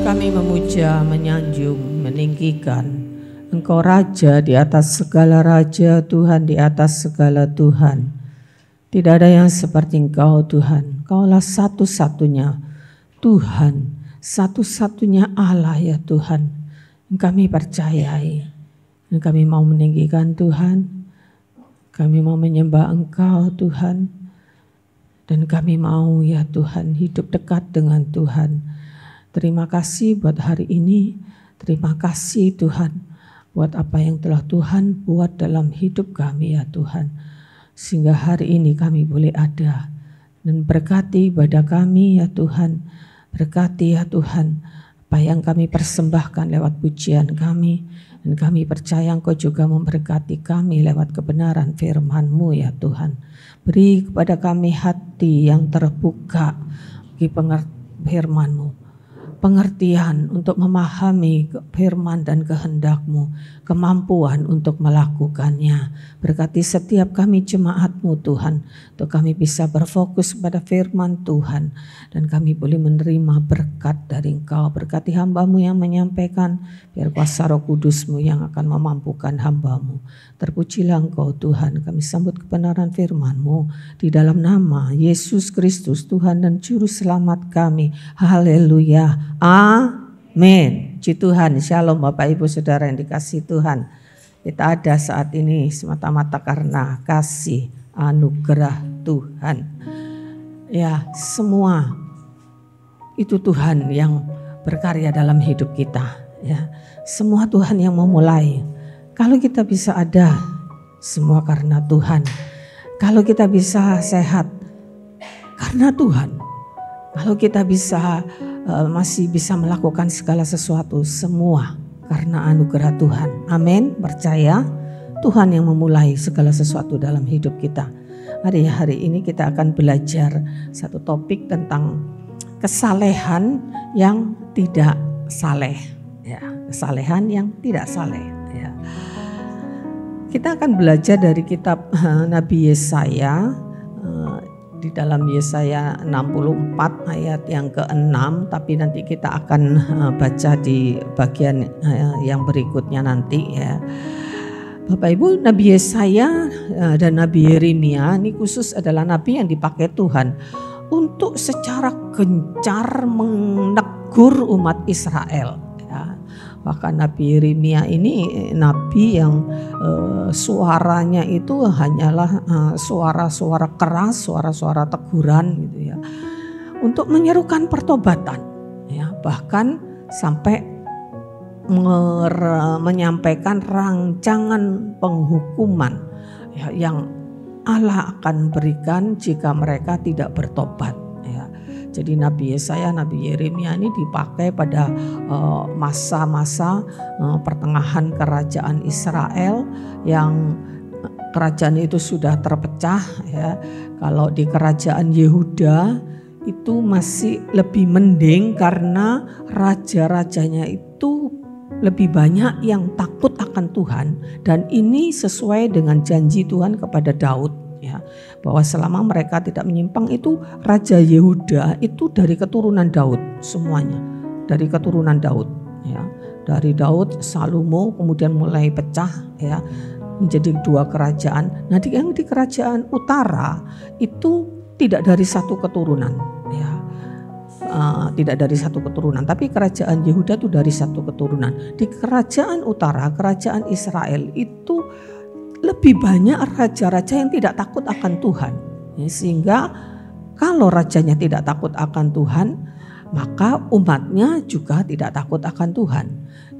Kami memuja, menyanjung, meninggikan Engkau Raja di atas segala Raja, Tuhan di atas segala Tuhan. Tidak ada yang seperti Engkau Tuhan. Engkaulah satu-satunya Tuhan, satu-satunya Allah ya Tuhan. Kami percayai, kami mau meninggikan Tuhan, kami mau menyembah Engkau Tuhan, dan kami mau ya Tuhan hidup dekat dengan Tuhan. Terima kasih buat hari ini, terima kasih Tuhan buat apa yang telah Tuhan buat dalam hidup kami ya Tuhan. Sehingga hari ini kami boleh ada, dan berkati ibadah kami ya Tuhan, berkati ya Tuhan apa yang kami persembahkan lewat pujian kami, dan kami percaya Engkau juga memberkati kami lewat kebenaran firman-Mu ya Tuhan. Beri kepada kami hati yang terbuka bagi firman-Mu, pengertian untuk memahami firman dan kehendak-Mu, kemampuan untuk melakukannya. Berkati setiap kami jemaat-Mu Tuhan, untuk kami bisa berfokus pada firman Tuhan, dan kami boleh menerima berkat dari Engkau. Berkati hamba-Mu yang menyampaikan, biar kuasa Roh Kudus-Mu yang akan memampukan hamba-Mu. Terpujilah Engkau Tuhan, kami sambut kebenaran firman-Mu di dalam nama Yesus Kristus Tuhan dan Juru Selamat kami. Haleluya. Amin. Puji Tuhan. Shalom Bapak Ibu Saudara yang dikasihi Tuhan. Kita ada saat ini semata-mata karena kasih anugerah Tuhan. Ya, semua itu Tuhan yang berkarya dalam hidup kita. Ya, semua Tuhan yang memulai. Kalau kita bisa ada, semua karena Tuhan. Kalau kita bisa sehat, karena Tuhan. Kalau kita bisa masih bisa melakukan segala sesuatu, semua karena anugerah Tuhan. Amin. Percaya Tuhan yang memulai segala sesuatu dalam hidup kita. Hari ini kita akan belajar satu topik tentang kesalehan yang tidak saleh. Ya, kesalehan yang tidak saleh. Ya. Kita akan belajar dari kitab Nabi Yesaya. Di dalam Yesaya 64 ayat yang ke-6, tapi nanti kita akan baca di bagian yang berikutnya nanti ya. Bapak Ibu, Nabi Yesaya dan Nabi Yeremia ini khusus adalah nabi yang dipakai Tuhan untuk secara gencar menegur umat Israel. Bahkan Nabi Yeremia ini nabi yang suaranya itu hanyalah suara-suara keras, suara-suara teguran gitu ya. Untuk menyerukan pertobatan ya, bahkan sampai menyampaikan rancangan penghukuman ya, yang Allah akan berikan jika mereka tidak bertobat. Jadi Nabi Yesaya, Nabi Yeremia ini dipakai pada masa-masa pertengahan kerajaan Israel yang kerajaan itu sudah terpecah ya. Kalau di kerajaan Yehuda itu masih lebih mending karena raja-rajanya itu lebih banyak yang takut akan Tuhan, dan ini sesuai dengan janji Tuhan kepada Daud. Ya, bahwa selama mereka tidak menyimpang itu Raja Yehuda itu dari keturunan Daud semuanya, dari keturunan Daud ya, dari Daud, Salomo, kemudian mulai pecah ya menjadi dua kerajaan. Nah yang di kerajaan utara itu tidak dari satu keturunan ya, tidak dari satu keturunan, tapi kerajaan Yehuda itu dari satu keturunan. Di kerajaan utara, kerajaan Israel itu lebih banyak raja-raja yang tidak takut akan Tuhan. Sehingga kalau rajanya tidak takut akan Tuhan, maka umatnya juga tidak takut akan Tuhan.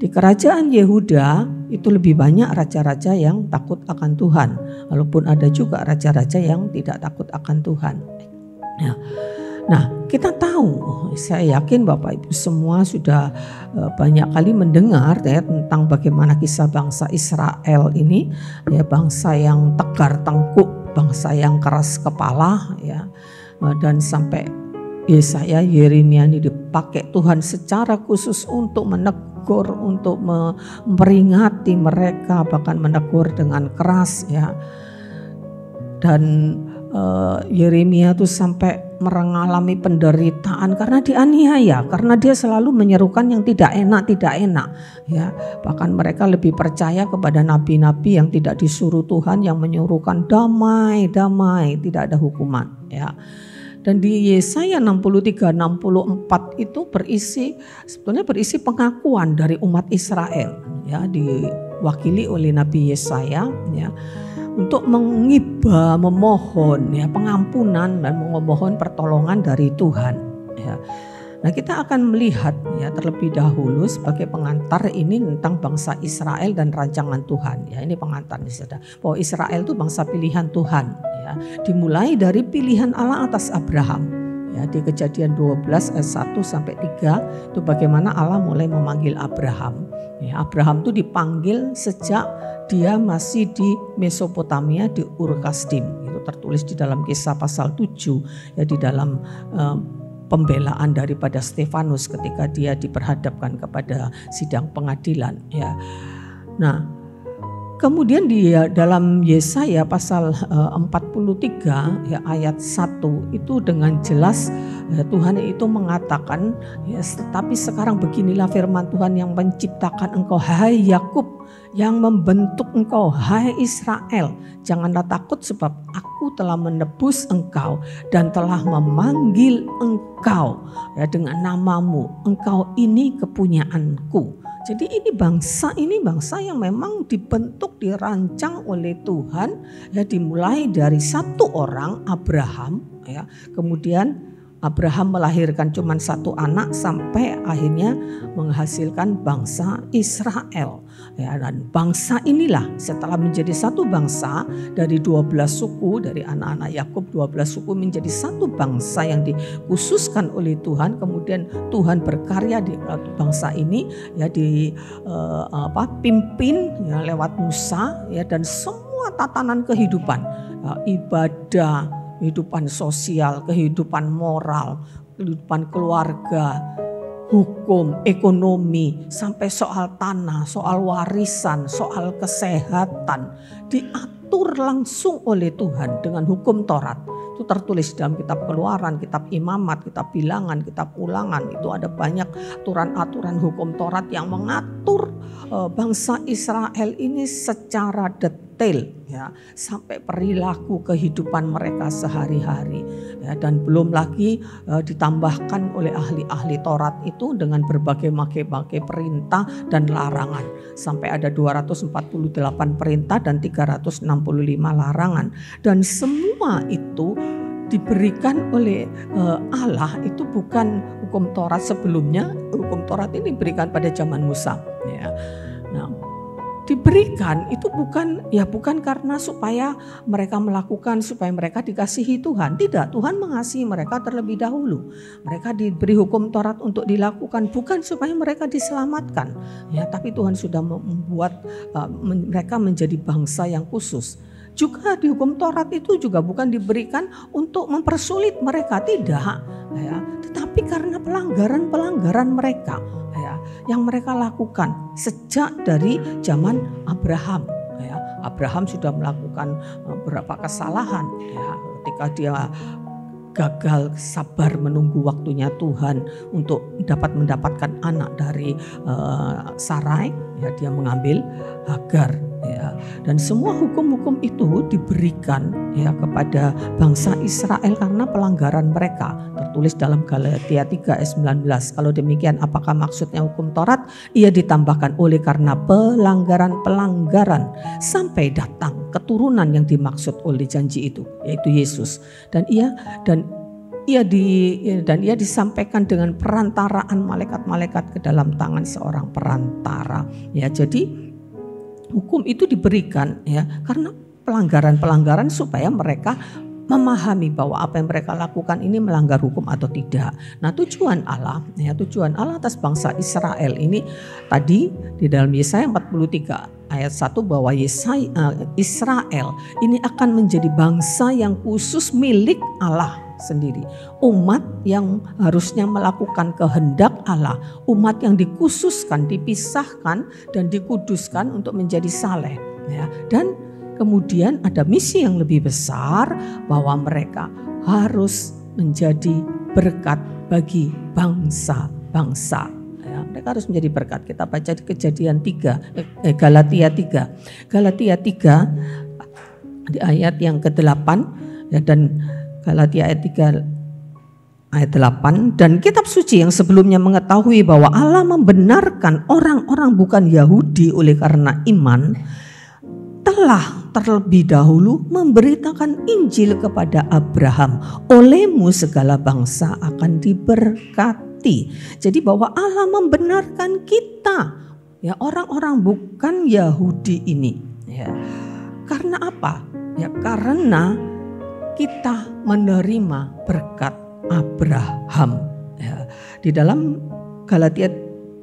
Di kerajaan Yehuda itu lebih banyak raja-raja yang takut akan Tuhan, walaupun ada juga raja-raja yang tidak takut akan Tuhan. Nah, kita tahu, saya yakin Bapak Ibu semua sudah banyak kali mendengar ya, tentang bagaimana kisah bangsa Israel ini, ya, bangsa yang tegar tengkuk, bangsa yang keras kepala ya, dan sampai Yesaya, Yeremia ini dipakai Tuhan secara khusus untuk menegur, untuk memperingati mereka, bahkan menegur dengan keras ya. Dan Yeremia tuh sampai mengalami penderitaan karena dianiaya, karena dia selalu menyerukan yang tidak enak ya. Bahkan mereka lebih percaya kepada nabi-nabi yang tidak disuruh Tuhan, yang menyuruhkan damai, tidak ada hukuman ya. Dan di Yesaya 63-64 itu sebetulnya berisi pengakuan dari umat Israel ya, diwakili oleh Nabi Yesaya ya, untuk mengibah, memohon ya pengampunan dan memohon pertolongan dari Tuhan ya. Nah, kita akan melihat ya terlebih dahulu sebagai pengantar ini tentang bangsa Israel dan rancangan Tuhan ya. Ini pengantar bahwa Israel itu bangsa pilihan Tuhan ya. Dimulai dari pilihan Allah atas Abraham ya, di Kejadian 12 ayat 1 sampai 3 itu bagaimana Allah mulai memanggil Abraham ya. Abraham itu dipanggil sejak dia masih di Mesopotamia, di Ur Kasdim. Itu tertulis di dalam Kisah pasal 7 ya, di dalam pembelaan daripada Stefanus ketika dia diperhadapkan kepada sidang pengadilan ya. Nah, kemudian di dalam Yesaya pasal 43 ya, ayat 1 itu dengan jelas ya, Tuhan itu mengatakan ya, tetapi sekarang beginilah firman Tuhan yang menciptakan engkau hai Yakub, yang membentuk engkau hai Israel. Janganlah takut, sebab aku telah menebus engkau dan telah memanggil engkau ya, dengan namamu. Engkau ini kepunyaanku. Jadi ini bangsa yang memang dibentuk, dirancang oleh Tuhan ya, dimulai dari satu orang, Abraham ya. Kemudian Abraham melahirkan cuma satu anak sampai akhirnya menghasilkan bangsa Israel Ya, dan bangsa inilah setelah menjadi satu bangsa dari 12 suku, dari anak-anak Yakub 12 suku menjadi satu bangsa yang dikhususkan oleh Tuhan. Kemudian Tuhan berkarya di bangsa ini ya pimpin ya lewat Musa ya, dan semua tatanan kehidupan, ya, ibadah, kehidupan sosial, kehidupan moral, kehidupan keluarga, hukum, ekonomi, sampai soal tanah, soal warisan, soal kesehatan diatur langsung oleh Tuhan dengan hukum Taurat. Itu tertulis dalam kitab Keluaran, kitab Imamat, kitab Bilangan, kitab Ulangan. Itu ada banyak aturan-aturan hukum Taurat yang mengatur bangsa Israel ini secara detail ya, sampai perilaku kehidupan mereka sehari-hari ya, dan belum lagi ditambahkan oleh ahli-ahli Taurat itu dengan berbagai perintah dan larangan, sampai ada 248 perintah dan 365 larangan, dan semua itu diberikan oleh Allah. Itu bukan hukum Taurat sebelumnya. Hukum Taurat ini diberikan pada zaman Musa ya. Nah, diberikan itu bukan karena supaya mereka melakukan, supaya mereka dikasihi Tuhan. Tidak, Tuhan mengasihi mereka terlebih dahulu. Mereka diberi hukum Taurat untuk dilakukan, bukan supaya mereka diselamatkan ya, tapi Tuhan sudah membuat mereka menjadi bangsa yang khusus. Juga di hukum Taurat itu juga bukan diberikan untuk mempersulit mereka, tidak ya, tetapi karena pelanggaran mereka ya, yang mereka lakukan sejak dari zaman Abraham ya. Abraham sudah melakukan beberapa kesalahan ya, ketika dia gagal sabar menunggu waktunya Tuhan untuk dapat mendapatkan anak dari Sarai ya, dia mengambil Hagar ya. Dan semua hukum-hukum itu diberikan ya kepada bangsa Israel karena pelanggaran mereka. Tertulis dalam Galatia 3 ayat 19. Kalau demikian apakah maksudnya hukum Taurat? Ia ditambahkan oleh karena pelanggaran sampai datang keturunan yang dimaksud oleh janji itu, yaitu Yesus. Dan ia disampaikan dengan perantaraan malaikat-malaikat ke dalam tangan seorang perantara. Ya, jadi hukum itu diberikan ya karena pelanggaran supaya mereka memahami bahwa apa yang mereka lakukan ini melanggar hukum atau tidak. Nah, tujuan Allah atas bangsa Israel ini tadi di dalam Yesaya 43 ayat 1 bahwa Israel ini akan menjadi bangsa yang khusus milik Allah sendiri. Umat yang harusnya melakukan kehendak Allah, umat yang dikhususkan, dipisahkan dan dikuduskan untuk menjadi saleh ya. Dan kemudian ada misi yang lebih besar bahwa mereka harus menjadi berkat bagi bangsa-bangsa ya. Mereka harus menjadi berkat. Kita baca di Kejadian 3, Galatia 3 di ayat yang ke-8 ya, dan Galatia ayat 3 ayat 8, dan kitab suci yang sebelumnya mengetahui bahwa Allah membenarkan orang-orang bukan Yahudi oleh karena iman, telah terlebih dahulu memberitakan Injil kepada Abraham, olehmu segala bangsa akan diberkati. Jadi bahwa Allah membenarkan kita ya, orang-orang bukan Yahudi ini ya. Karena apa? Ya karena kita menerima berkat Abraham ya. Di dalam Galatia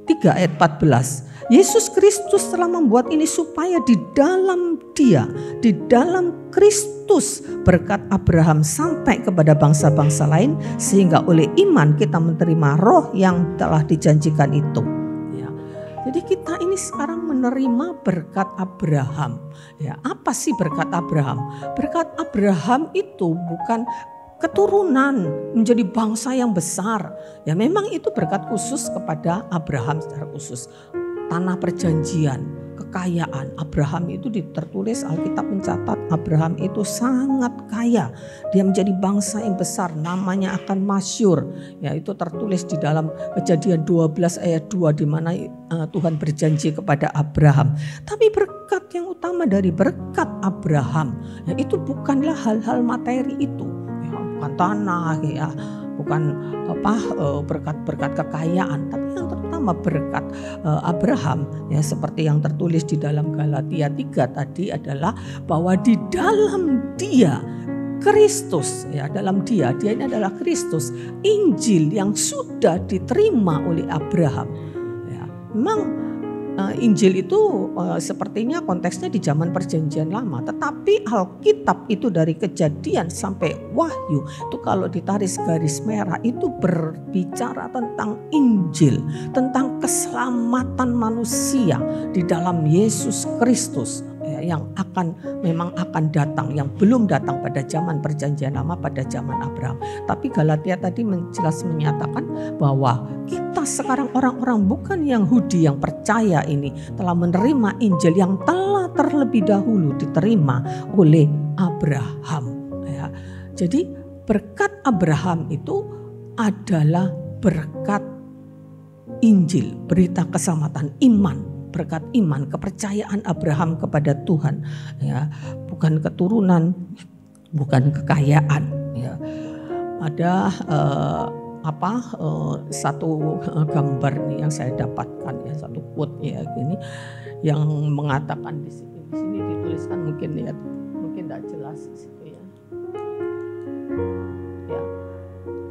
3 ayat 14, Yesus Kristus telah membuat ini supaya di dalam Dia, di dalam Kristus berkat Abraham sampai kepada bangsa-bangsa lain, sehingga oleh iman kita menerima roh yang telah dijanjikan itu. Jadi kita ini sekarang menerima berkat Abraham. Ya, apa sih berkat Abraham? Berkat Abraham itu bukan keturunan menjadi bangsa yang besar. Ya, memang itu berkat khusus kepada Abraham secara khusus. Tanah perjanjian, kekayaan Abraham itu tertulis, Alkitab mencatat Abraham itu sangat kaya. Dia menjadi bangsa yang besar, namanya akan masyhur. Ya, itu tertulis di dalam Kejadian 12 ayat 2 di mana Tuhan berjanji kepada Abraham. Tapi berkat yang utama dari berkat Abraham ya, itu bukanlah hal-hal materi itu. Ya, bukan tanah ya, bukan berkat-berkat kekayaan, tapi yang terutama pertama berkat Abraham ya seperti yang tertulis di dalam Galatia 3 tadi adalah bahwa di dalam Dia Kristus ya, dalam dia ini adalah Kristus, Injil yang sudah diterima oleh Abraham ya. Memang Injil itu sepertinya konteksnya di zaman perjanjian lama, tetapi Alkitab itu dari Kejadian sampai Wahyu itu kalau ditarik garis merah itu berbicara tentang Injil, tentang keselamatan manusia di dalam Yesus Kristus yang memang akan datang, yang belum datang pada zaman perjanjian lama, pada zaman Abraham. Tapi Galatia tadi jelas menyatakan bahwa kita sekarang orang-orang bukan Yahudi yang percaya ini telah menerima Injil yang telah terlebih dahulu diterima oleh Abraham ya. Jadi berkat Abraham itu adalah berkat Injil, berita keselamatan, iman. Berkat iman, kepercayaan Abraham kepada Tuhan ya, bukan keturunan, bukan kekayaan ya. Ada satu gambar nih yang saya dapatkan ya, satu quote ya gini yang mengatakan di sini dituliskan mungkin tidak jelas di situ ya.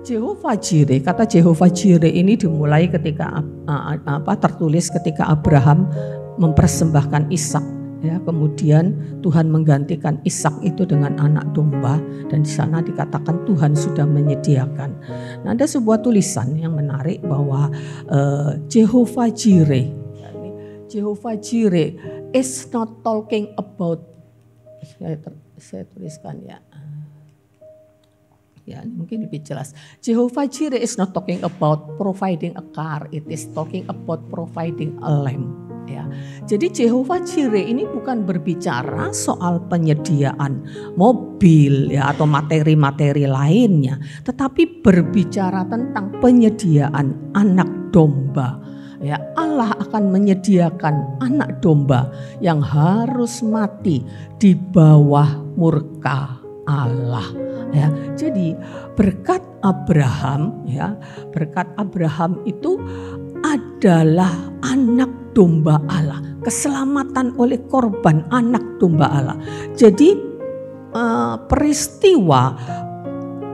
Jehovah Jireh, kata Jehovah Jireh ini dimulai ketika tertulis ketika Abraham mempersembahkan Ishak ya, kemudian Tuhan menggantikan Ishak itu dengan anak domba dan di sana dikatakan Tuhan sudah menyediakan. Nah, ada sebuah tulisan yang menarik bahwa Jehovah Jireh, Jehovah Jireh is not talking about, saya tuliskan ya. Ya, mungkin lebih jelas. Jehovah Jireh is not talking about providing a car, it is talking about providing a lamb. Ya, jadi Jehovah Jireh ini bukan berbicara soal penyediaan mobil ya atau materi-materi lainnya, tetapi berbicara tentang penyediaan anak domba. Ya, Allah akan menyediakan anak domba yang harus mati di bawah murka Allah. Ya, jadi berkat Abraham ya, berkat Abraham itu adalah anak domba Allah, keselamatan oleh korban anak domba Allah. Jadi peristiwa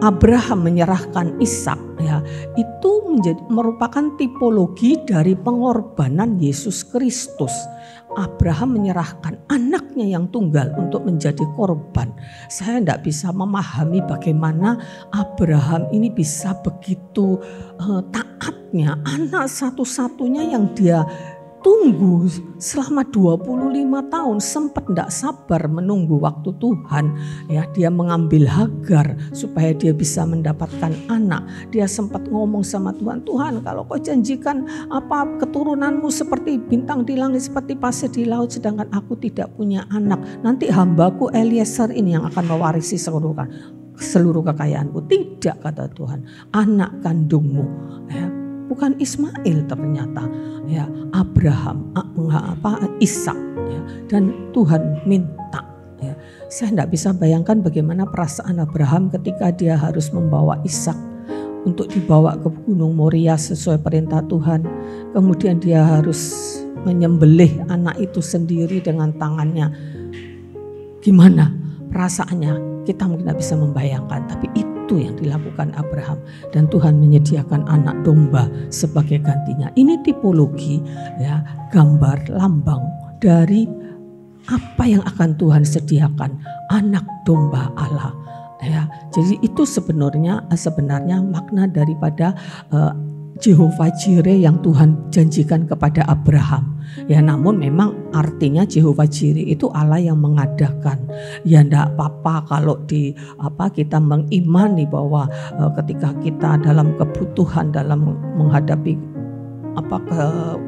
Abraham menyerahkan Ishak ya, itu merupakan tipologi dari pengorbanan Yesus Kristus. Abraham menyerahkan anaknya yang tunggal untuk menjadi korban. Saya tidak bisa memahami bagaimana Abraham ini bisa begitu taatnya, anak satu-satunya yang dia tunggu selama 25 tahun, sempat tidak sabar menunggu waktu Tuhan ya, dia mengambil Hagar supaya dia bisa mendapatkan anak. Dia sempat ngomong sama Tuhan, Tuhan kalau kau janjikan keturunanmu seperti bintang di langit, seperti pasir di laut, sedangkan aku tidak punya anak, nanti hambaku Eliezer ini yang akan mewarisi seluruh kekayaanku. Tidak, kata Tuhan, anak kandungmu ya, bukan Ismail ternyata ya, Abraham, Ishak ya, dan Tuhan minta ya. Saya tidak bisa bayangkan bagaimana perasaan Abraham ketika dia harus membawa Ishak untuk dibawa ke Gunung Moria sesuai perintah Tuhan. Kemudian dia harus menyembelih anak itu sendiri dengan tangannya. Gimana perasaannya? Kita mungkin tidak bisa membayangkan, tapi itu yang dilakukan Abraham, dan Tuhan menyediakan anak domba sebagai gantinya. Ini tipologi ya, gambar lambang dari apa yang akan Tuhan sediakan, anak domba Allah ya. Jadi itu sebenarnya makna daripada Jehovah Jireh yang Tuhan janjikan kepada Abraham. Ya, namun memang artinya Jehovah Jireh itu Allah yang mengadakan. Ya, enggak apa-apa kalau kita mengimani bahwa ketika kita dalam kebutuhan, dalam menghadapi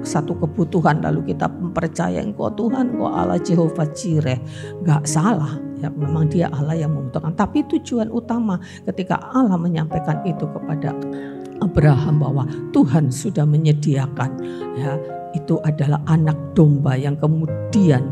satu kebutuhan, lalu kita percaya engkau Tuhan, engkau Allah Jehovah Jireh, enggak salah. Ya, memang dia Allah yang membutuhkan. Tapi tujuan utama ketika Allah menyampaikan itu kepada Abraham bahwa Tuhan sudah menyediakan ya, itu adalah anak domba yang kemudian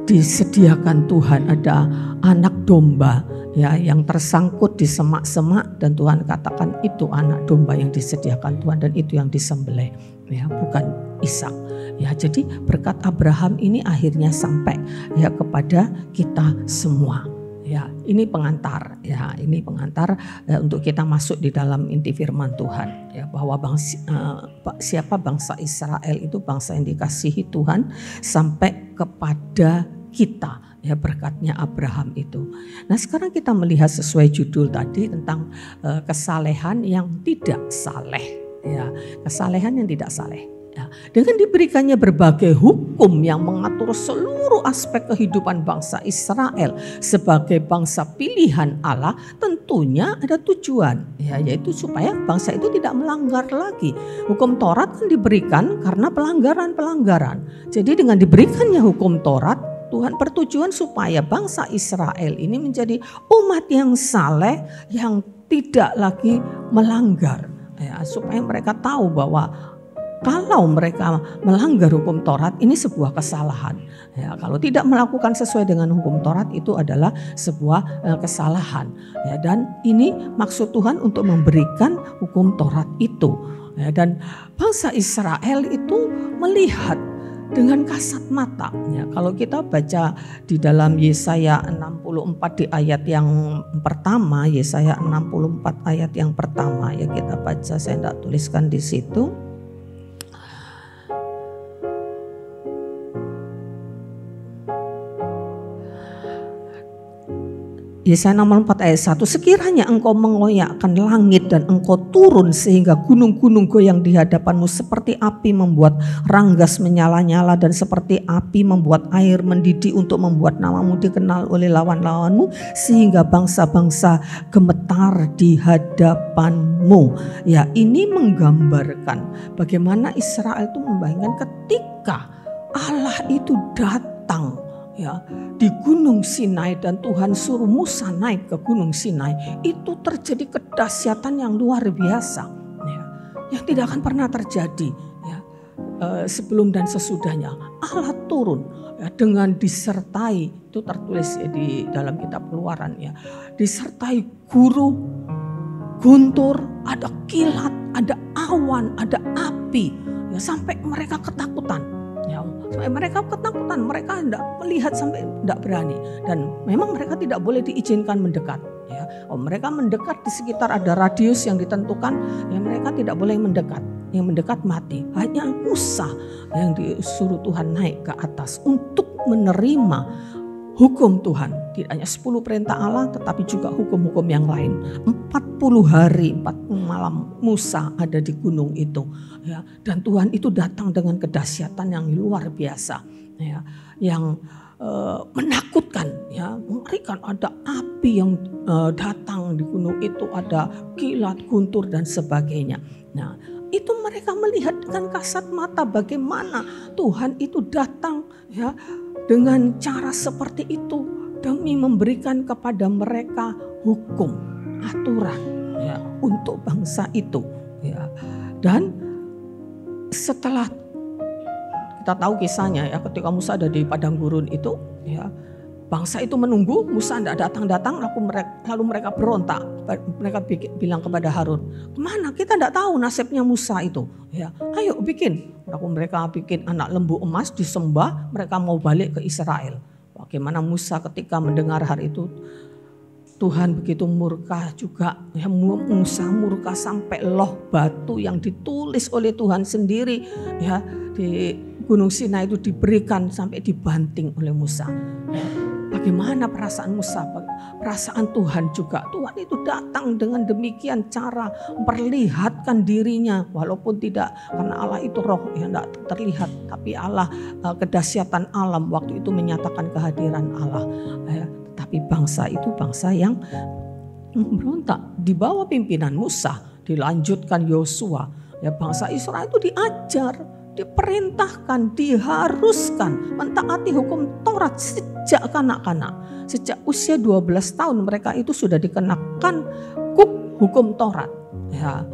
disediakan Tuhan, ada anak domba ya yang tersangkut di semak-semak, dan Tuhan katakan itu anak domba yang disediakan Tuhan dan itu yang disembelih ya, bukan Ishak. Ya, jadi berkat Abraham ini akhirnya sampai ya kepada kita semua. Ya, ini pengantar ya, ini pengantar untuk kita masuk di dalam inti firman Tuhan ya, bahwa siapa bangsa Israel itu bangsa yang dikasihi Tuhan sampai kepada kita ya, berkatnya Abraham itu. Nah, sekarang kita melihat sesuai judul tadi tentang kesalehan yang tidak saleh ya, kesalehan yang tidak saleh. Ya, dengan diberikannya berbagai hukum yang mengatur seluruh aspek kehidupan bangsa Israel sebagai bangsa pilihan Allah, tentunya ada tujuan ya, yaitu supaya bangsa itu tidak melanggar lagi. Hukum Taurat kan diberikan karena pelanggaran-pelanggaran. Jadi dengan diberikannya hukum Taurat, Tuhan bertujuan supaya bangsa Israel ini menjadi umat yang saleh, yang tidak lagi melanggar ya, supaya mereka tahu bahwa kalau mereka melanggar hukum Taurat ini sebuah kesalahan. Ya, kalau tidak melakukan sesuai dengan hukum Taurat itu adalah sebuah kesalahan. Ya, dan ini maksud Tuhan untuk memberikan hukum Taurat itu. Ya, dan bangsa Israel itu melihat dengan kasat mata. Ya, kalau kita baca di dalam Yesaya 64 di ayat yang pertama, Yesaya 64 ayat yang pertama ya, kita baca, saya tidak tuliskan di situ. Yesaya 64 ayat 1, sekiranya engkau mengoyakkan langit dan engkau turun sehingga gunung-gunung goyang di hadapanmu, seperti api membuat ranggas menyala-nyala dan seperti api membuat air mendidih untuk membuat namamu dikenal oleh lawan-lawanmu, sehingga bangsa-bangsa gemetar di hadapanmu. Ya, ini menggambarkan bagaimana Israel itu membayangkan ketika Allah itu datang ya di Gunung Sinai dan Tuhan suruh Musa naik ke Gunung Sinai, itu terjadi kedahsyatan yang luar biasa ya, yang tidak akan pernah terjadi ya, sebelum dan sesudahnya. Allah turun ya, dengan disertai, itu tertulis ya, di dalam kitab Keluaran ya, disertai guru, guntur, ada kilat, ada awan, ada api ya, sampai mereka ketakutan. Ya, sampai mereka ketakutan, mereka tidak melihat, sampai tidak berani, dan memang mereka tidak boleh diizinkan mendekat. Ya, mereka mendekat di sekitar ada radius yang ditentukan, ya mereka tidak boleh mendekat. Yang mendekat mati. Hanya Musa yang disuruh Tuhan naik ke atas untuk menerima hukum Tuhan. Tidak hanya 10 perintah Allah, tetapi juga hukum-hukum yang lain. 40 hari, 40 malam Musa ada di gunung itu. Ya, dan Tuhan itu datang dengan kedahsyatan yang luar biasa. Ya, yang menakutkan, ya, mengerikan. Ada api yang datang di gunung itu, ada kilat, guntur dan sebagainya. Nah, itu mereka melihat dengan kasat mata bagaimana Tuhan itu datang ya dengan cara seperti itu demi memberikan kepada mereka hukum, aturan ya untuk bangsa itu ya. Dan setelah kita tahu kisahnya ya, ketika Musa ada di padang gurun itu ya, bangsa itu menunggu Musa tidak datang-datang, lalu mereka berontak. Mereka bilang kepada Harun, kemana? Kita tidak tahu nasibnya Musa itu. Ya, ayo bikin. Lalu mereka bikin anak lembu emas disembah. Mereka mau balik ke Israel. Bagaimana Musa ketika mendengar hal itu, Tuhan begitu murka juga. Ya, Musa murka sampai loh batu yang ditulis oleh Tuhan sendiri ya di Gunung Sinai itu diberikan sampai dibanting oleh Musa. Bagaimana perasaan Musa, perasaan Tuhan juga. Tuhan itu datang dengan demikian cara memperlihatkan dirinya. Walaupun tidak, karena Allah itu roh yang tidak terlihat. Tapi Allah, kedahsyatan alam waktu itu menyatakan kehadiran Allah. Tapi bangsa itu bangsa yang memberontak. Di bawah pimpinan Musa, dilanjutkan Yosua. Ya, bangsa Israel itu diajar, diperintahkan, diharuskan mentaati hukum Taurat sejak kanak-kanak. Sejak usia 12 tahun mereka itu sudah dikenakan hukum Taurat. Ya,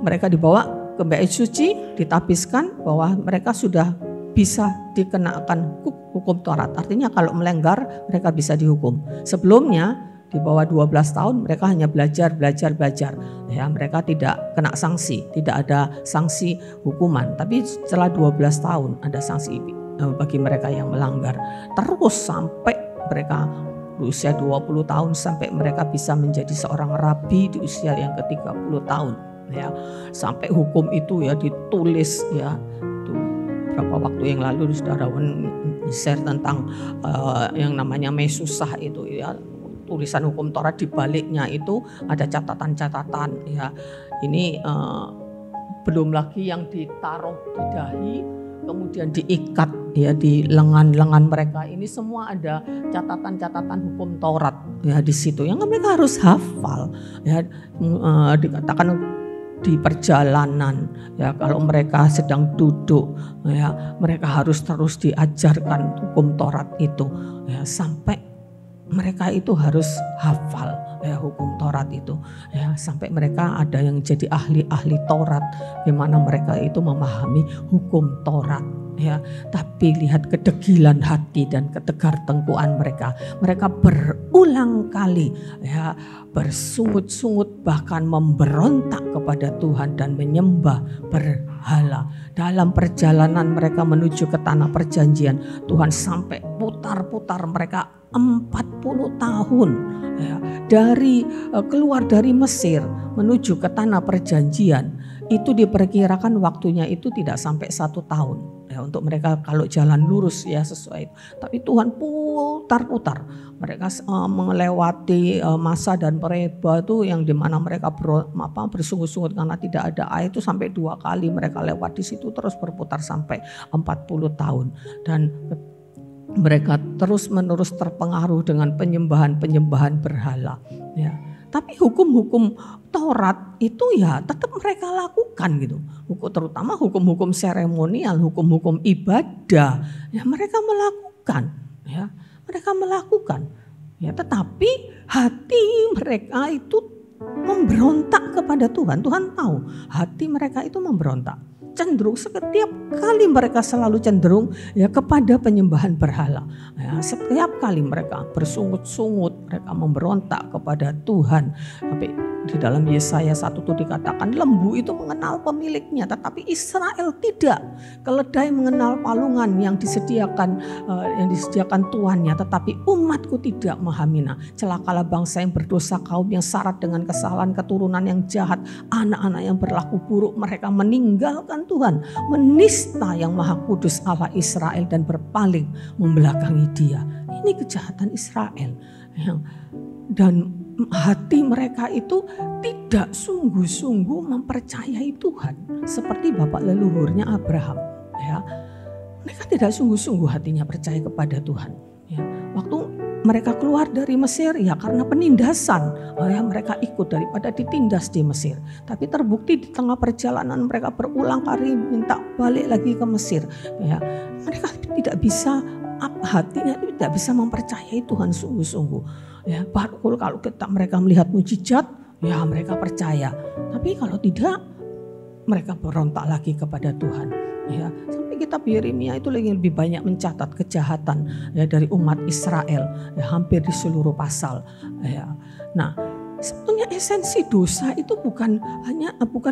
mereka dibawa ke bait suci, ditapiskan bahwa mereka sudah bisa dikenakan hukum Taurat. Artinya kalau melanggar mereka bisa dihukum. Sebelumnya di bawah 12 tahun mereka hanya belajar. Ya, mereka tidak kena sanksi, tidak ada sanksi hukuman. Tapi setelah 12 tahun ada sanksi bagi mereka yang melanggar. Terus sampai mereka berusia 20 tahun sampai mereka bisa menjadi seorang rabi di usia yang ke-30 tahun. Ya, sampai hukum itu ya ditulis ya. Itu berapa waktu yang lalu saudara share tentang yang namanya Mesusah itu ya. Tulisan hukum Taurat di baliknya itu ada catatan-catatan ya. Ini belum lagi yang ditaruh di dahi kemudian diikat ya di lengan-lengan mereka. Ini semua ada catatan-catatan hukum Taurat ya di situ yang mereka harus hafal ya. Dikatakan di perjalanan ya, kalau mereka sedang duduk ya, mereka harus terus diajarkan hukum Taurat itu ya, sampai mereka itu harus hafal ya hukum Taurat itu ya, sampai mereka ada yang jadi ahli-ahli Taurat, gimana mereka itu memahami hukum Taurat ya. Tapi lihat kedegilan hati dan ketegar tengkuan mereka. Mereka berulang kali ya bersungut-sungut bahkan memberontak kepada Tuhan dan menyembah berhala. Dalam perjalanan mereka menuju ke tanah perjanjian, Tuhan sampai putar-putar mereka 40 tahun ya, dari keluar dari Mesir menuju ke tanah perjanjian. Itu diperkirakan waktunya itu tidak sampai 1 tahun ya, untuk mereka kalau jalan lurus ya sesuai itu. Tapi Tuhan putar-putar mereka melewati Masa dan Meribah itu yang dimana mereka bersungut-sungut karena tidak ada air, itu sampai 2 kali mereka lewat di situ, terus berputar sampai 40 tahun. Dan mereka terus-menerus terpengaruh dengan penyembahan berhala ya. Tapi hukum-hukum Taurat itu ya tetap mereka lakukan gitu. Terutama hukum-hukum seremonial, hukum-hukum ibadah ya mereka melakukan ya. Mereka melakukan ya, tetapi hati mereka itu memberontak kepada Tuhan. Tuhan tahu hati mereka itu memberontak. Cenderung setiap kali mereka selalu cenderung ya kepada penyembahan berhala. Ya, setiap kali mereka bersungut-sungut, mereka memberontak kepada Tuhan. Tapi di dalam Yesaya 1 itu dikatakan lembu itu mengenal pemiliknya, tetapi Israel tidak. Keledai mengenal palungan yang disediakan tuannya, tetapi umatku tidak memahaminya. Celakalah bangsa yang berdosa, kaum yang syarat dengan kesalahan, keturunan yang jahat, anak-anak yang berlaku buruk. Mereka meninggalkan Tuhan, menista yang Maha Kudus Allah Israel dan berpaling membelakangi Dia. Ini kejahatan Israel. Dan hati mereka itu tidak sungguh-sungguh mempercayai Tuhan seperti bapak leluhurnya Abraham. Ya, mereka tidak sungguh-sungguh hatinya percaya kepada Tuhan. Ya, waktu mereka keluar dari Mesir ya karena penindasan, ya mereka ikut daripada ditindas di Mesir. Tapi terbukti di tengah perjalanan mereka berulang kali minta balik lagi ke Mesir. Ya, mereka tidak bisa, hatinya tidak bisa mempercayai Tuhan sungguh-sungguh. Ya, baru kalau mereka melihat mujizat, ya mereka percaya. Tapi kalau tidak, mereka berontak lagi kepada Tuhan. Ya, sampai kitab Yeremia itu lebih banyak mencatat kejahatan ya dari umat Israel, ya, hampir di seluruh pasal. Ya. Nah, sebetulnya esensi dosa itu bukan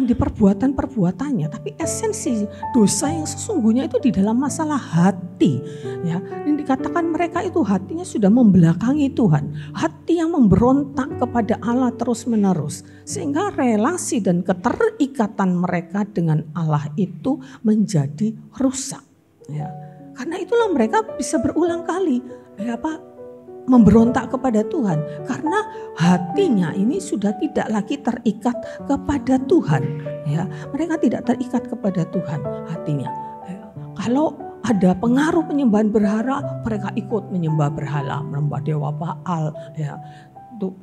di perbuatan-perbuatannya, tapi esensi dosa yang sesungguhnya itu di dalam masalah hati. Ya, yang dikatakan mereka itu hatinya sudah membelakangi Tuhan, hati yang memberontak kepada Allah terus-menerus, sehingga relasi dan keterikatan mereka dengan Allah itu menjadi rusak. Ya, karena itulah mereka bisa berulang kali memberontak kepada Tuhan, karena hatinya ini sudah tidak lagi terikat kepada Tuhan. Ya, mereka tidak terikat kepada Tuhan hatinya. Ya, kalau ada pengaruh penyembahan berhala, mereka ikut menyembah berhala, menyembah dewa Baal. Ya,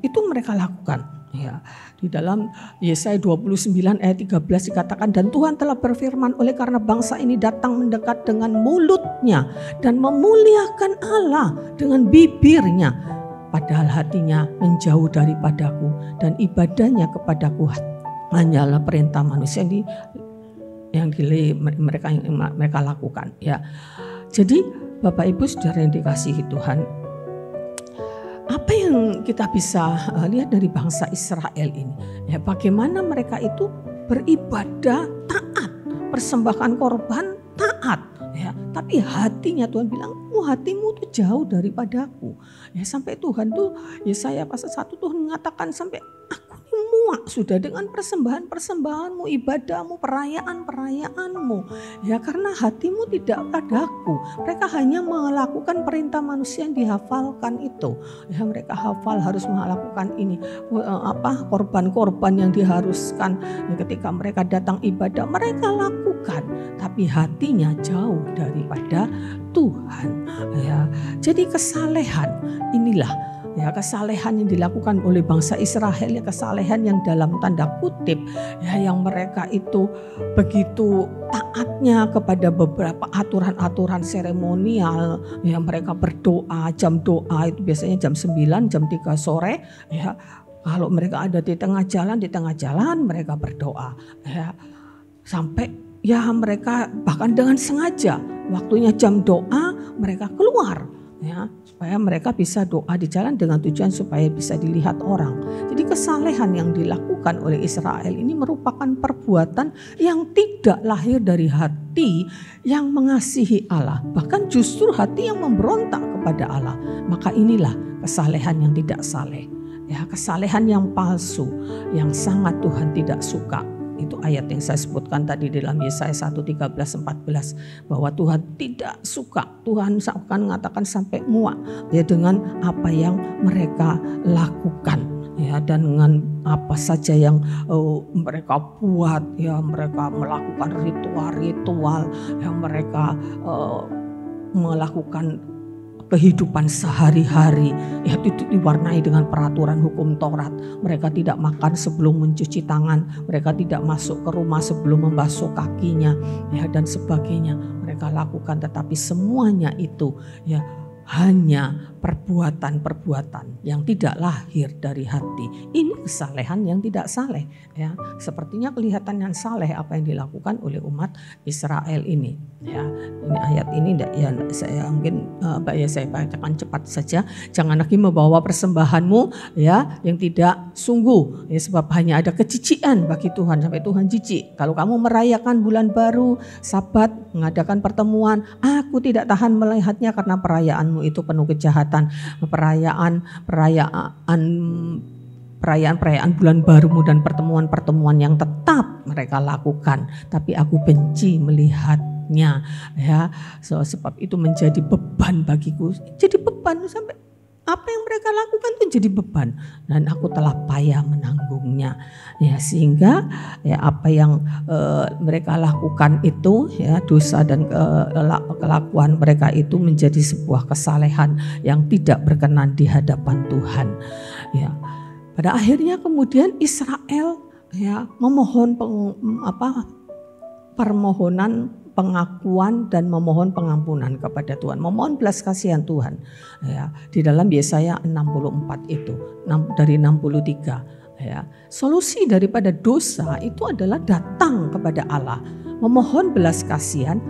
itu mereka lakukan. Ya, di dalam Yesaya 29 ayat 13 dikatakan, dan Tuhan telah berfirman, oleh karena bangsa ini datang mendekat dengan mulutnya dan memuliakan Allah dengan bibirnya, padahal hatinya menjauh daripadaku dan ibadahnya kepadaku hanyalah perintah manusia yang mereka lakukan. Ya, jadi Bapak Ibu Saudara yang dikasihi Tuhan, apa yang kita bisa lihat dari bangsa Israel ini? Ya, bagaimana mereka itu beribadah taat, persembahkan korban taat. Ya, tapi hatinya Tuhan bilang, hatimu tuh jauh daripadaku. Ya, sampai Tuhan tuh, Yesaya pasal 1 Tuhan mengatakan sampai aku ini muak sudah dengan persembahan-persembahanmu, ibadahmu, perayaan-perayaanmu. Ya, karena hatimu tidak padaku. Mereka hanya melakukan perintah manusia yang dihafalkan itu. Ya, mereka hafal harus melakukan ini, korban-korban yang diharuskan. Ya, ketika mereka datang ibadah, mereka lakukan, tapi hatinya jauh daripada Tuhan. Ya, jadi kesalehan inilah, ya, kesalehan yang dilakukan oleh bangsa Israel, ya, kesalehan yang dalam tanda kutip, ya, yang mereka itu begitu taatnya kepada beberapa aturan-aturan seremonial. Ya, mereka berdoa, jam doa itu biasanya jam 9, jam 3 sore. Ya, kalau mereka ada di tengah jalan mereka berdoa. Ya, sampai ya mereka bahkan dengan sengaja waktunya jam doa mereka keluar, ya, supaya mereka bisa doa di jalan dengan tujuan supaya bisa dilihat orang. Jadi kesalehan yang dilakukan oleh Israel ini merupakan perbuatan yang tidak lahir dari hati yang mengasihi Allah, bahkan justru hati yang memberontak kepada Allah. Maka inilah kesalehan yang tidak saleh, ya, kesalehan yang palsu yang sangat Tuhan tidak suka. Itu ayat yang saya sebutkan tadi dalam Yesaya 1:13-14 bahwa Tuhan tidak suka. Tuhan akan mengatakan sampai muak, ya, dengan apa yang mereka lakukan, ya, dan dengan apa saja yang mereka buat, ya, mereka melakukan ritual-ritual, yang mereka melakukan kehidupan sehari-hari, ya, itu diwarnai dengan peraturan hukum Taurat. Mereka tidak makan sebelum mencuci tangan, mereka tidak masuk ke rumah sebelum membasuh kakinya, ya, dan sebagainya mereka lakukan. Tetapi semuanya itu, ya, hanya perbuatan-perbuatan yang tidak lahir dari hati. Ini kesalehan yang tidak saleh, ya. Sepertinya kelihatan yang saleh apa yang dilakukan oleh umat Israel ini, ya. Ini ayat ini ya, saya mungkin saya bacakan cepat saja. Jangan lagi membawa persembahanmu, ya, yang tidak sungguh, ya, sebab hanya ada kecician bagi Tuhan sampai Tuhan jijik. Kalau kamu merayakan bulan baru, Sabat, mengadakan pertemuan, aku tidak tahan melihatnya karena perayaanmu itu penuh kejahatan. Perayaan bulan barumu dan pertemuan-pertemuan yang tetap mereka lakukan, tapi aku benci melihatnya, ya. Sebab itu menjadi beban bagiku, jadi beban sampai apa yang mereka lakukan itu jadi beban dan aku telah payah menanggungnya, ya, sehingga, ya, apa yang mereka lakukan itu, ya, dosa dan kelakuan mereka itu menjadi sebuah kesalehan yang tidak berkenan di hadapan Tuhan, ya. Pada akhirnya kemudian Israel, ya, memohon permohonan pengakuan dan memohon pengampunan kepada Tuhan, memohon belas kasihan Tuhan, ya, di dalam Yesaya 64 itu dari 63, ya. Solusi daripada dosa itu adalah datang kepada Allah, memohon belas kasihan,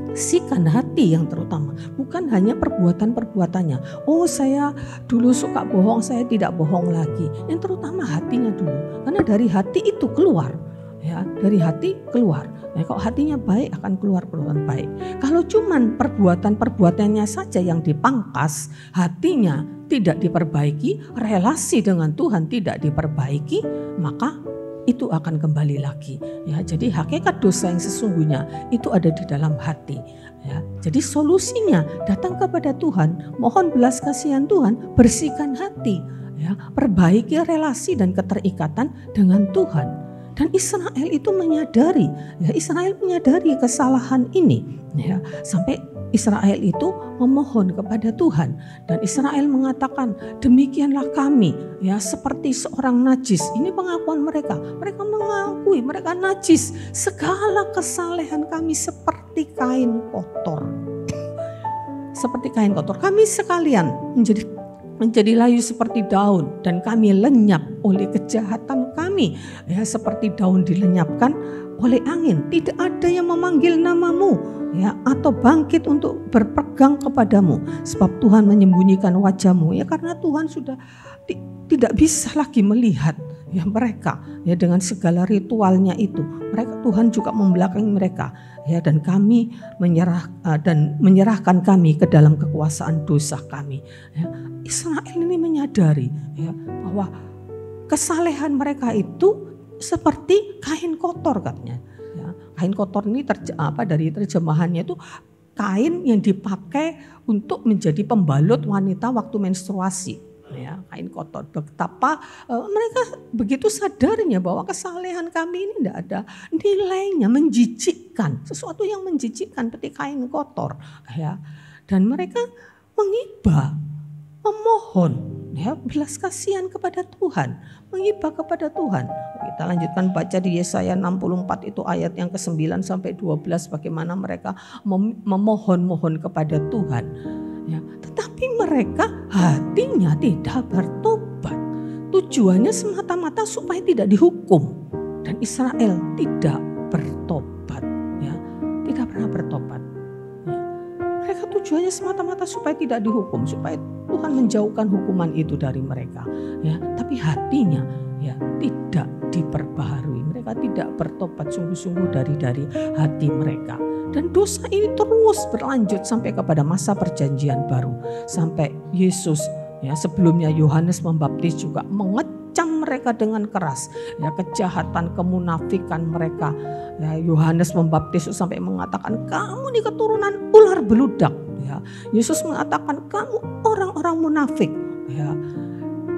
bersihkan hati yang terutama, bukan hanya perbuatan-perbuatannya. Oh, saya dulu suka bohong, saya tidak bohong lagi. Yang terutama hatinya dulu, karena dari hati itu keluar, ya, dari hati keluar. Nah, kalau hatinya baik akan keluar perbuatan baik. Kalau cuman perbuatan-perbuatannya saja yang dipangkas, hatinya tidak diperbaiki, relasi dengan Tuhan tidak diperbaiki, maka itu akan kembali lagi, ya. Jadi hakikat dosa yang sesungguhnya itu ada di dalam hati, ya. Jadi solusinya datang kepada Tuhan, mohon belas kasihan Tuhan, bersihkan hati, ya, perbaiki relasi dan keterikatan dengan Tuhan. Dan Israel itu menyadari, ya, Israel menyadari kesalahan ini, ya, sampai Israel itu memohon kepada Tuhan dan Israel mengatakan, demikianlah kami, ya, seperti seorang najis. Ini pengakuan mereka. Mereka mengakui mereka najis. Segala kesalehan kami seperti kain kotor. Seperti kain kotor. Kami sekalian menjadi layu seperti daun dan kami lenyap oleh kejahatan kami, ya, seperti daun dilenyapkan oleh angin, tidak ada yang memanggil namamu, ya, atau bangkit untuk berpegang kepadamu, sebab Tuhan menyembunyikan wajahmu, ya, karena Tuhan sudah tidak bisa lagi melihat, ya, mereka, ya, dengan segala ritualnya itu. Tuhan juga membelakangi mereka, ya, dan kami menyerahkan kami ke dalam kekuasaan dosa kami, ya. Israel ini menyadari, ya, bahwa kesalehan mereka itu seperti kain kotor, katanya, ya. Kain kotor ini dari terjemahannya itu kain yang dipakai untuk menjadi pembalut wanita waktu menstruasi, ya, kain kotor. Betapa mereka begitu sadarnya bahwa kesalehan kami ini tidak ada nilainya, menjijikkan, sesuatu yang menjijikkan seperti kain kotor, ya. Dan mereka mengibah, memohon, ya, belas kasihan kepada Tuhan, mengibah kepada Tuhan. Kita lanjutkan baca di Yesaya 64 itu ayat yang ke-9 sampai 12, bagaimana mereka memohon-mohon kepada Tuhan, ya. Tetapi mereka hatinya tidak bertobat. Tujuannya semata-mata supaya tidak dihukum, dan Israel tidak bertobat, ya, tidak pernah bertobat. Mereka tujuannya semata-mata supaya tidak dihukum, supaya Tuhan menjauhkan hukuman itu dari mereka, ya. Tapi hatinya, ya, tidak diperbaharui. Mereka tidak bertobat sungguh-sungguh dari hati mereka. Dan dosa ini terus berlanjut sampai kepada masa perjanjian baru, sampai Yesus, ya, sebelumnya Yohanes Pembaptis juga mengecam mereka dengan keras, ya, kejahatan, kemunafikan mereka. Ya, Yohanes Pembaptis sampai mengatakan, kamu ini keturunan ular beludak, ya. Yesus mengatakan, kamu orang-orang munafik, ya.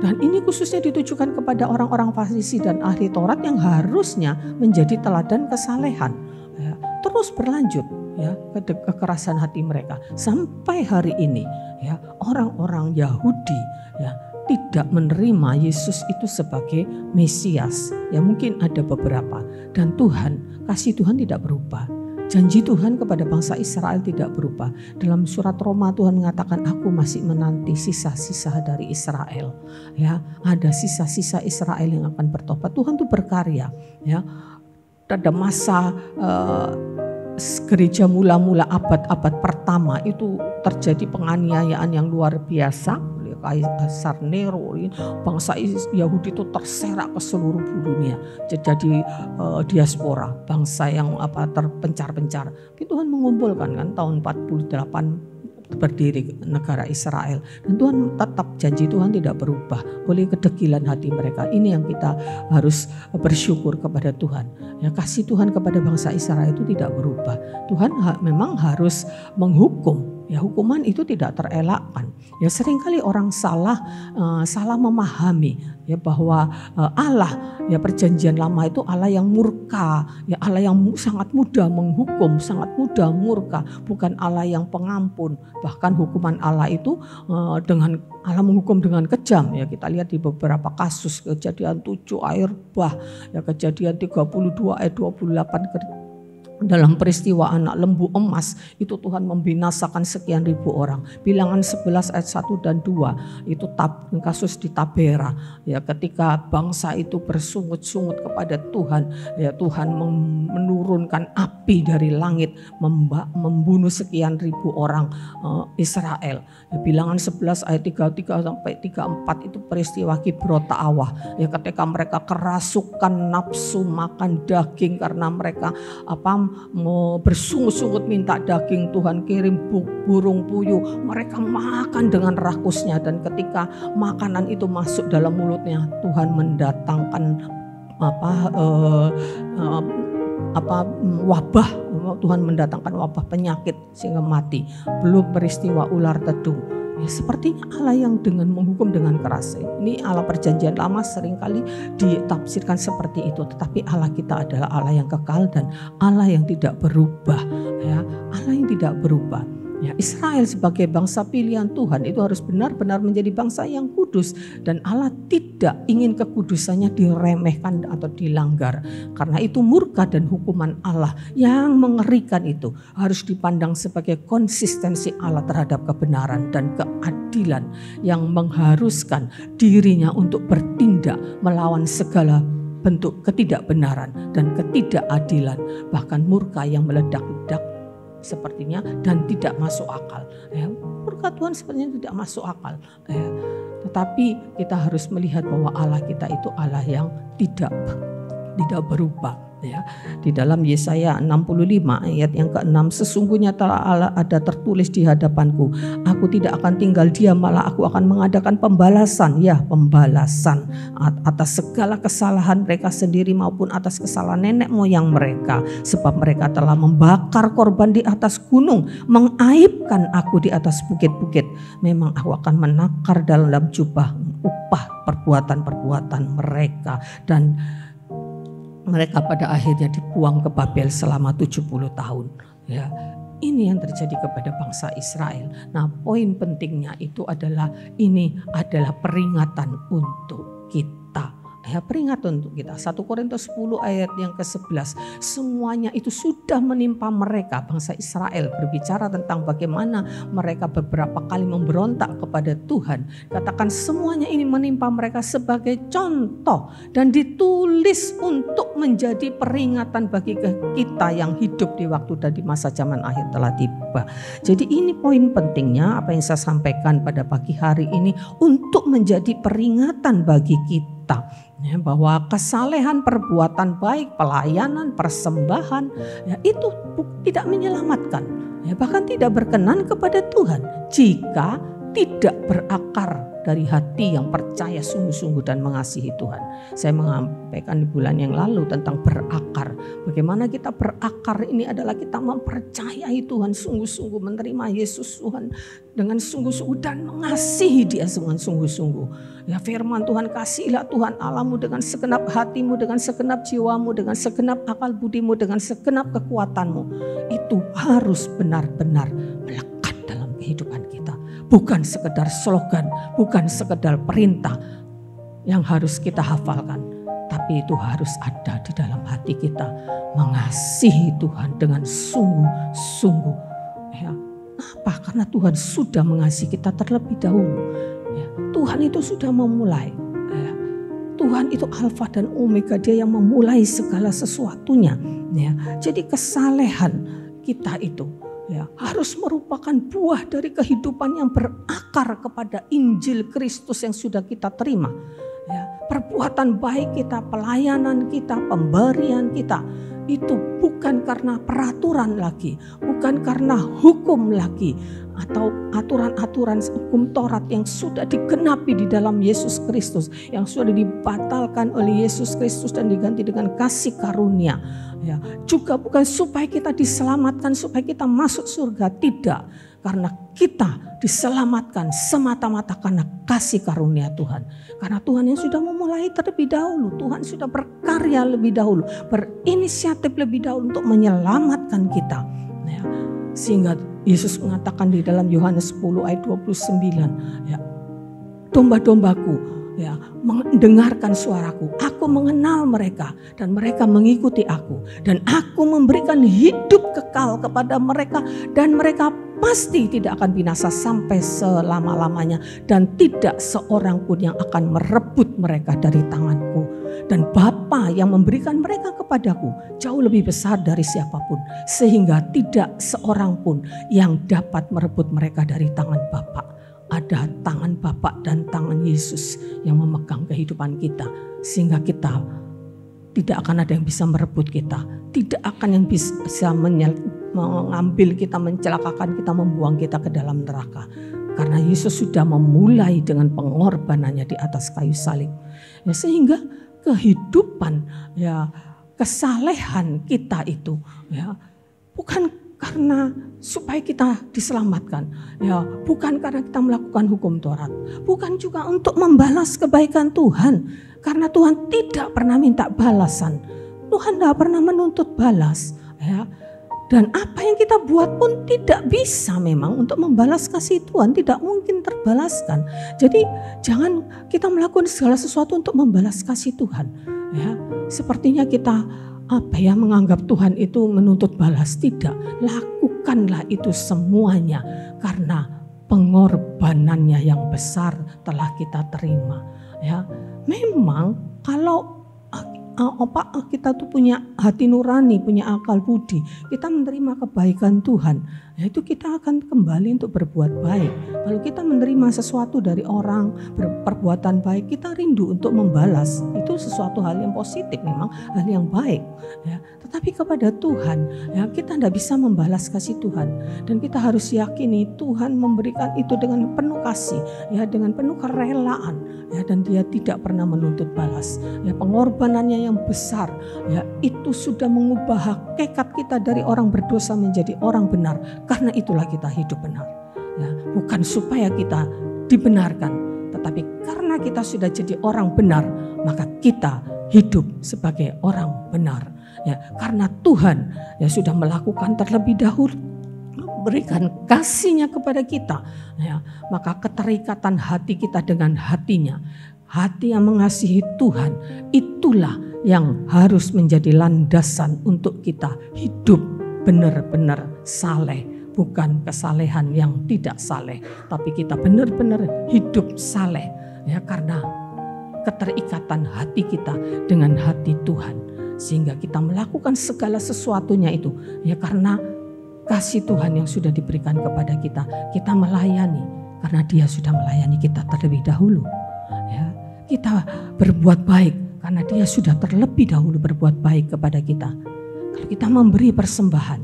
Dan ini khususnya ditujukan kepada orang-orang Farisi dan ahli Taurat yang harusnya menjadi teladan kesalehan, ya. Terus berlanjut, ya, kekerasan hati mereka sampai hari ini, ya, orang-orang Yahudi, ya, tidak menerima Yesus itu sebagai Mesias. Ya, mungkin ada beberapa, dan kasih Tuhan tidak berubah. Janji Tuhan kepada bangsa Israel tidak berubah. Dalam surat Roma Tuhan mengatakan, aku masih menanti sisa-sisa dari Israel. Ya, ada sisa-sisa Israel yang akan bertobat. Tuhan tuh berkarya, ya. Pada masa gereja mula-mula abad-abad pertama itu terjadi penganiayaan yang luar biasa. Kaisar Nero, bangsa Yahudi itu terserak ke seluruh dunia, jadi diaspora, bangsa yang terpencar-pencar. Tuhan mengumpulkan, kan, tahun 48 berdiri negara Israel, dan Tuhan tetap, janji Tuhan tidak berubah oleh kedegilan hati mereka. Ini yang kita harus bersyukur kepada Tuhan, ya. Kasih Tuhan kepada bangsa Israel itu tidak berubah. Tuhan memang harus menghukum, ya, hukuman itu tidak terelakkan. Ya, seringkali orang salah memahami, ya, bahwa Allah, ya, perjanjian lama itu Allah yang murka, ya, Allah yang sangat mudah menghukum, sangat mudah murka, bukan Allah yang pengampun. Bahkan hukuman Allah itu dengan Allah menghukum dengan kejam, ya. Kita lihat di beberapa kasus, Kejadian 7 air bah, ya, Kejadian 32 ayat 28, dalam peristiwa anak lembu emas itu Tuhan membinasakan sekian ribu orang. Bilangan 11 ayat 1 dan 2 itu kasus di Tabera, ya, ketika bangsa itu bersungut-sungut kepada Tuhan, ya, Tuhan menurunkan api dari langit membunuh sekian ribu orang Israel. Ya, Bilangan 11 ayat 33 sampai 34 itu peristiwa Kibrot Ta'awah, ya, ketika mereka kerasukan nafsu makan daging karena mereka mau bersungut-sungut minta daging, Tuhan kirim burung puyuh, mereka makan dengan rakusnya, dan ketika makanan itu masuk dalam mulutnya, Tuhan mendatangkan wabah, Tuhan mendatangkan wabah penyakit sehingga mati. Belum peristiwa ular tedung. Ya, sepertinya Allah yang dengan menghukum dengan keras. Ini Allah perjanjian lama seringkali ditafsirkan seperti itu. Tetapi Allah kita adalah Allah yang kekal dan Allah yang tidak berubah. Ya, Allah yang tidak berubah. Ya, Israel sebagai bangsa pilihan Tuhan itu harus benar-benar menjadi bangsa yang kudus, dan Allah tidak ingin kekudusannya diremehkan atau dilanggar. Karena itu murka dan hukuman Allah yang mengerikan itu harus dipandang sebagai konsistensi Allah terhadap kebenaran dan keadilan yang mengharuskan dirinya untuk bertindak melawan segala bentuk ketidakbenaran dan ketidakadilan, bahkan murka yang meledak-ledak sepertinya dan tidak masuk akal. Ya, murka Tuhan sepertinya tidak masuk akal. Ya, tetapi kita harus melihat bahwa Allah kita itu Allah yang tidak berubah. Ya, di dalam Yesaya 65 ayat yang ke-6, sesungguhnya telah ada tertulis di hadapanku, aku tidak akan tinggal diam, malah aku akan mengadakan pembalasan, pembalasan atas segala kesalahan mereka sendiri maupun atas kesalahan nenek moyang mereka, sebab mereka telah membakar korban di atas gunung, mengaibkan aku di atas bukit-bukit. Memang aku akan menakar dalam jubah upah perbuatan-perbuatan mereka, dan mereka pada akhirnya dibuang ke Babel selama 70 tahun. Ya, ini yang terjadi kepada bangsa Israel. Nah, poin pentingnya itu adalah ini adalah peringatan untuk kita. Ya, peringatan untuk kita. 1 Korintus 10 ayat yang ke-11. Semuanya itu sudah menimpa mereka, bangsa Israel, berbicara tentang bagaimana mereka beberapa kali memberontak kepada Tuhan. Katakan semuanya ini menimpa mereka sebagai contoh dan ditulis untuk menjadi peringatan bagi kita yang hidup di waktu dan di masa zaman akhir telah tiba. Jadi ini poin pentingnya apa yang saya sampaikan pada pagi hari ini untuk menjadi peringatan bagi kita. Ya, bahwa kesalehan, perbuatan baik, pelayanan, persembahan, ya, itu tidak menyelamatkan, ya, bahkan tidak berkenan kepada Tuhan jika tidak berakar dari hati yang percaya sungguh-sungguh dan mengasihi Tuhan. Saya menyampaikan di bulan yang lalu tentang berakar. Bagaimana kita berakar ini adalah kita mempercayai Tuhan sungguh-sungguh, menerima Yesus Tuhan dengan sungguh-sungguh dan mengasihi Dia dengan sungguh-sungguh. Ya, firman Tuhan, kasihilah Tuhan Allahmu dengan segenap hatimu, dengan segenap jiwamu, dengan segenap akal budimu, dengan segenap kekuatanmu. Itu harus benar-benar melekat dalam kehidupan kita. Bukan sekedar slogan, bukan sekedar perintah yang harus kita hafalkan, tapi itu harus ada di dalam hati kita, mengasihi Tuhan dengan sungguh-sungguh. Ya, apa? Karena Tuhan sudah mengasihi kita terlebih dahulu. Ya, Tuhan itu sudah memulai. Ya, Tuhan itu Alfa dan Omega, Dia yang memulai segala sesuatunya. Ya, jadi kesalehan kita itu, ya, harus merupakan buah dari kehidupan yang berakar kepada Injil Kristus yang sudah kita terima. Ya, perbuatan baik kita, pelayanan kita, pemberian kita, itu bukan karena peraturan lagi, bukan karena hukum lagi, atau aturan-aturan hukum Taurat yang sudah digenapi di dalam Yesus Kristus, yang sudah dibatalkan oleh Yesus Kristus dan diganti dengan kasih karunia. Ya, juga bukan supaya kita diselamatkan, supaya kita masuk surga, tidak. Karena kita diselamatkan semata-mata karena kasih karunia Tuhan. Karena Tuhan yang sudah memulai terlebih dahulu, Tuhan sudah berkarya lebih dahulu, berinisiatif lebih dahulu untuk menyelamatkan kita. Ya, sehingga Yesus mengatakan di dalam Yohanes 10 ayat 29, ya, domba-dombaku, ya, mendengarkan suaraku, aku mengenal mereka dan mereka mengikuti aku, dan aku memberikan hidup kekal kepada mereka dan mereka pasti tidak akan binasa sampai selama-lamanya, dan tidak seorang pun yang akan merebut mereka dari tanganku. Dan Bapa yang memberikan mereka kepadaku jauh lebih besar dari siapapun, sehingga tidak seorang pun yang dapat merebut mereka dari tangan Bapa. Ada tangan Bapa dan tangan Yesus yang memegang kehidupan kita, sehingga kita tidak akan ada yang bisa merebut kita, tidak akan yang bisa mengambil kita, mencelakakan kita, membuang kita ke dalam neraka. Karena Yesus sudah memulai dengan pengorbanannya di atas kayu salib. Ya, sehingga kehidupan, ya, kesalehan kita itu, ya, bukan karena supaya kita diselamatkan, ya, bukan karena kita melakukan hukum Taurat, bukan juga untuk membalas kebaikan Tuhan, karena Tuhan tidak pernah minta balasan, Tuhan tidak pernah menuntut balas, ya. Dan apa yang kita buat pun tidak bisa memang untuk membalas kasih Tuhan, tidak mungkin terbalaskan. Jadi jangan kita melakukan segala sesuatu untuk membalas kasih Tuhan, ya. Sepertinya kita menganggap Tuhan itu menuntut balas. Tidak, lakukanlah itu semuanya karena pengorbanannya yang besar telah kita terima. Ya, memang kalau kita tuh punya hati nurani, punya akal budi, kita menerima kebaikan Tuhan, yaitu kita akan kembali untuk berbuat baik. Kalau kita menerima sesuatu dari orang, perbuatan baik, kita rindu untuk membalas. Itu sesuatu hal yang positif, memang hal yang baik. Ya. Tetapi kepada Tuhan, ya, kita tidak bisa membalas kasih Tuhan. Dan kita harus yakini Tuhan memberikan itu dengan penuh kasih, ya, dengan penuh kerelaan, ya, dan Dia tidak pernah menuntut balas. Ya, pengorbanannya yang besar, ya, itu sudah mengubah hakikat kita dari orang berdosa menjadi orang benar. Karena itulah kita hidup benar. Ya, bukan supaya kita dibenarkan, tetapi karena kita sudah jadi orang benar, maka kita hidup sebagai orang benar. Ya, karena Tuhan ya sudah melakukan terlebih dahulu, memberikan kasih-Nya kepada kita, ya, maka keterikatan hati kita dengan hati-Nya, hati yang mengasihi Tuhan, itulah yang harus menjadi landasan untuk kita hidup benar-benar saleh. Bukan kesalehan yang tidak saleh, tapi kita benar-benar hidup saleh, ya, karena keterikatan hati kita dengan hati Tuhan, sehingga kita melakukan segala sesuatunya itu, ya, karena kasih Tuhan yang sudah diberikan kepada kita. Kita melayani karena Dia sudah melayani kita terlebih dahulu, ya. Kita berbuat baik karena Dia sudah terlebih dahulu berbuat baik kepada kita. Kalau kita memberi persembahan,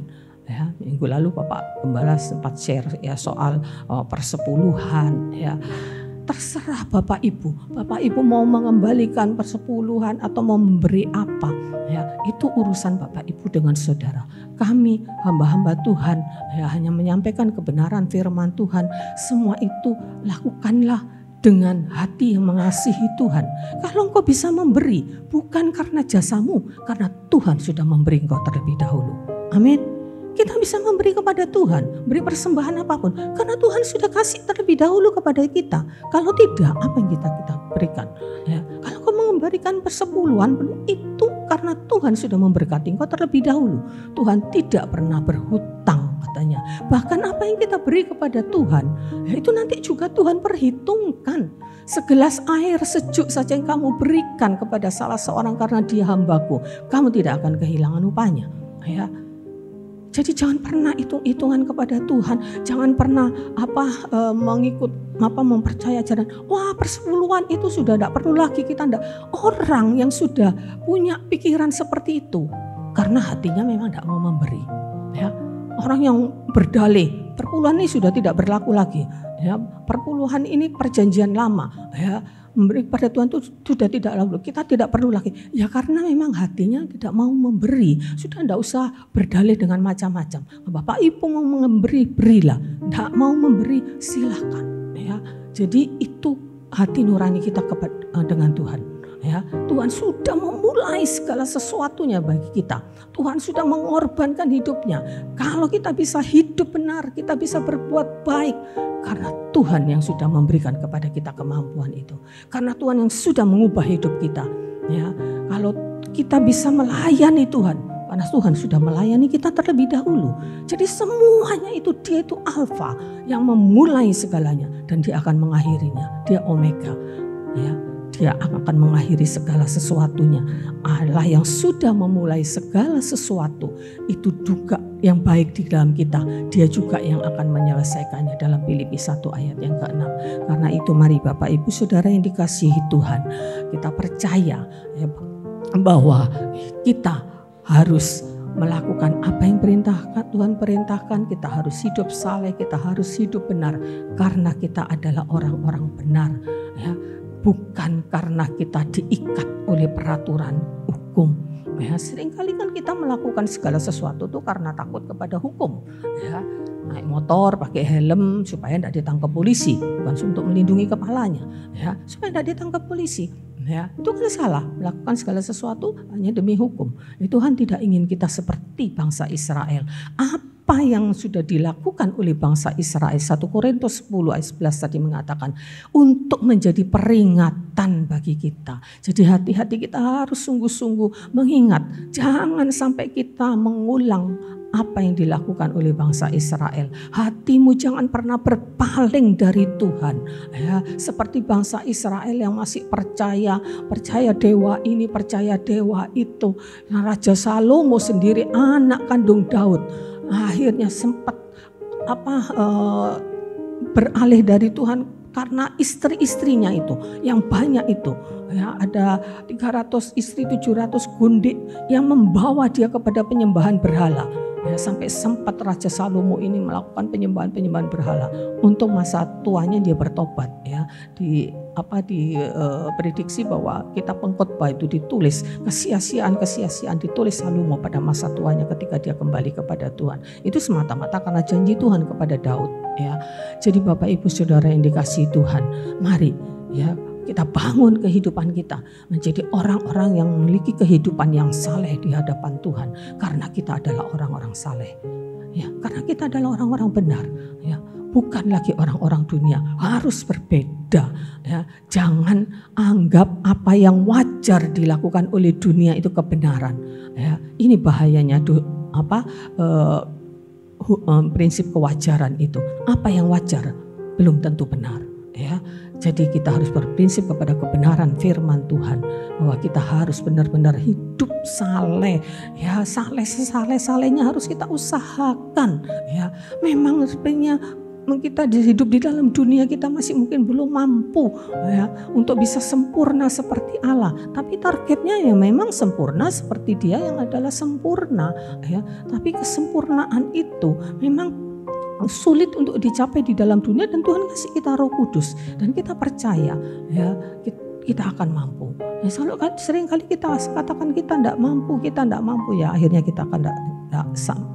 ya, minggu lalu Bapak Gembala sempat share, ya, soal persepuluhan, ya. Terserah Bapak Ibu mau mengembalikan persepuluhan atau mau memberi apa, ya, itu urusan Bapak Ibu dengan saudara. Kami hamba-hamba Tuhan, ya, hanya menyampaikan kebenaran firman Tuhan. Semua itu lakukanlah dengan hati yang mengasihi Tuhan. Kalau engkau bisa memberi, bukan karena jasamu, karena Tuhan sudah memberi engkau terlebih dahulu. Amin. Kita bisa memberi kepada Tuhan, beri persembahan apapun, karena Tuhan sudah kasih terlebih dahulu kepada kita. Kalau tidak, apa yang kita berikan? Ya, kalau kau memberikan persepuluhan, itu karena Tuhan sudah memberkati engkau terlebih dahulu. Tuhan tidak pernah berhutang, katanya. Bahkan apa yang kita beri kepada Tuhan, ya, itu nanti juga Tuhan perhitungkan. Segelas air sejuk saja yang kamu berikan kepada salah seorang karena dia hambaku, kamu tidak akan kehilangan upahnya. Ya. Jadi jangan pernah hitung-hitungan kepada Tuhan, jangan pernah mempercaya ajaran, wah persepuluhan itu sudah tidak perlu lagi, kita tidak. Orang yang sudah punya pikiran seperti itu karena hatinya memang tidak mau memberi, ya. Orang yang berdalih perpuluhan ini sudah tidak berlaku lagi, ya. Perpuluhan ini perjanjian lama, ya. Memberi kepada Tuhan itu sudah tidak lalu, kita tidak perlu lagi, ya, karena memang hatinya tidak mau memberi. Sudah tidak usah berdalih dengan macam-macam. Bapak Ibu mau memberi, berilah. Tidak mau memberi, silakan, ya. Jadi itu hati nurani kita dengan Tuhan, ya. Tuhan sudah memulai segala sesuatunya bagi kita. Tuhan sudah mengorbankan hidupnya. Kalau kita bisa hidup benar, kita bisa berbuat baik, karena Tuhan yang sudah memberikan kepada kita kemampuan itu. Karena Tuhan yang sudah mengubah hidup kita, ya. Kalau kita bisa melayani Tuhan, karena Tuhan sudah melayani kita terlebih dahulu. Jadi semuanya itu, Dia itu Alfa yang memulai segalanya, dan Dia akan mengakhirinya. Dia Omega, ya. Dia akan mengakhiri segala sesuatunya. Allah yang sudah memulai segala sesuatu itu juga yang baik di dalam kita, Dia juga yang akan menyelesaikannya, dalam Filipi 1 ayat yang ke-6. Karena itu mari Bapak Ibu Saudara yang dikasihi Tuhan, kita percaya, ya, bahwa kita harus melakukan apa yang Tuhan perintahkan. Kita harus hidup saleh, kita harus hidup benar, karena kita adalah orang-orang benar, ya. Bukan karena kita diikat oleh peraturan hukum. Ya, seringkali kan kita melakukan segala sesuatu tuh karena takut kepada hukum. Ya, naik motor pakai helm supaya tidak ditangkap polisi, bukan untuk melindungi kepalanya. Ya, supaya tidak ditangkap polisi. Ya, itu kan salah, melakukan segala sesuatu hanya demi hukum. Tuhan tidak ingin kita seperti bangsa Israel. Apa yang sudah dilakukan oleh bangsa Israel, 1 Korintus 10 ayat 11 tadi mengatakan, untuk menjadi peringatan bagi kita. Jadi hati-hati kita harus sungguh-sungguh mengingat, jangan sampai kita mengulang apa yang dilakukan oleh bangsa Israel. Hatimu jangan pernah berpaling dari Tuhan. Ya, seperti bangsa Israel yang masih percaya dewa ini, percaya dewa itu. Nah, Raja Salomo sendiri anak kandung Daud, akhirnya sempat beralih dari Tuhan karena istri-istrinya itu yang banyak itu. Ya, ada 300 istri, 700 gundik yang membawa dia kepada penyembahan berhala. Ya, sampai sempat Raja Salomo ini melakukan penyembahan berhala. Untuk masa tuanya dia bertobat. Ya, prediksi bahwa kitab pengkhotbah itu ditulis kesia-siaan ditulis Salomo pada masa tuanya ketika dia kembali kepada Tuhan. Itu semata-mata karena janji Tuhan kepada Daud. Ya, jadi Bapak Ibu Saudara yang dikasihi Tuhan, mari ya kita bangun kehidupan kita menjadi orang-orang yang memiliki kehidupan yang saleh di hadapan Tuhan, karena kita adalah orang-orang saleh. Ya, karena kita adalah orang-orang benar. Ya, bukan lagi orang-orang dunia, harus berbeda. Ya, jangan anggap apa yang wajar dilakukan oleh dunia itu kebenaran. Ya, ini bahayanya prinsip kewajaran itu. Apa yang wajar belum tentu benar. Ya, jadi kita harus berprinsip kepada kebenaran firman Tuhan, bahwa kita harus benar-benar hidup saleh. Ya, salehnya harus kita usahakan. Ya, memang sebenarnya kita hidup di dalam dunia kita masih mungkin belum mampu ya untuk bisa sempurna seperti Allah, tapi targetnya ya memang sempurna seperti Dia yang adalah sempurna ya. Tapi kesempurnaan itu memang sulit untuk dicapai di dalam dunia, dan Tuhan kasih kita Roh Kudus dan kita percaya ya kita akan mampu. Ya, sering kali kita katakan kita tidak mampu ya, akhirnya kita akan tidak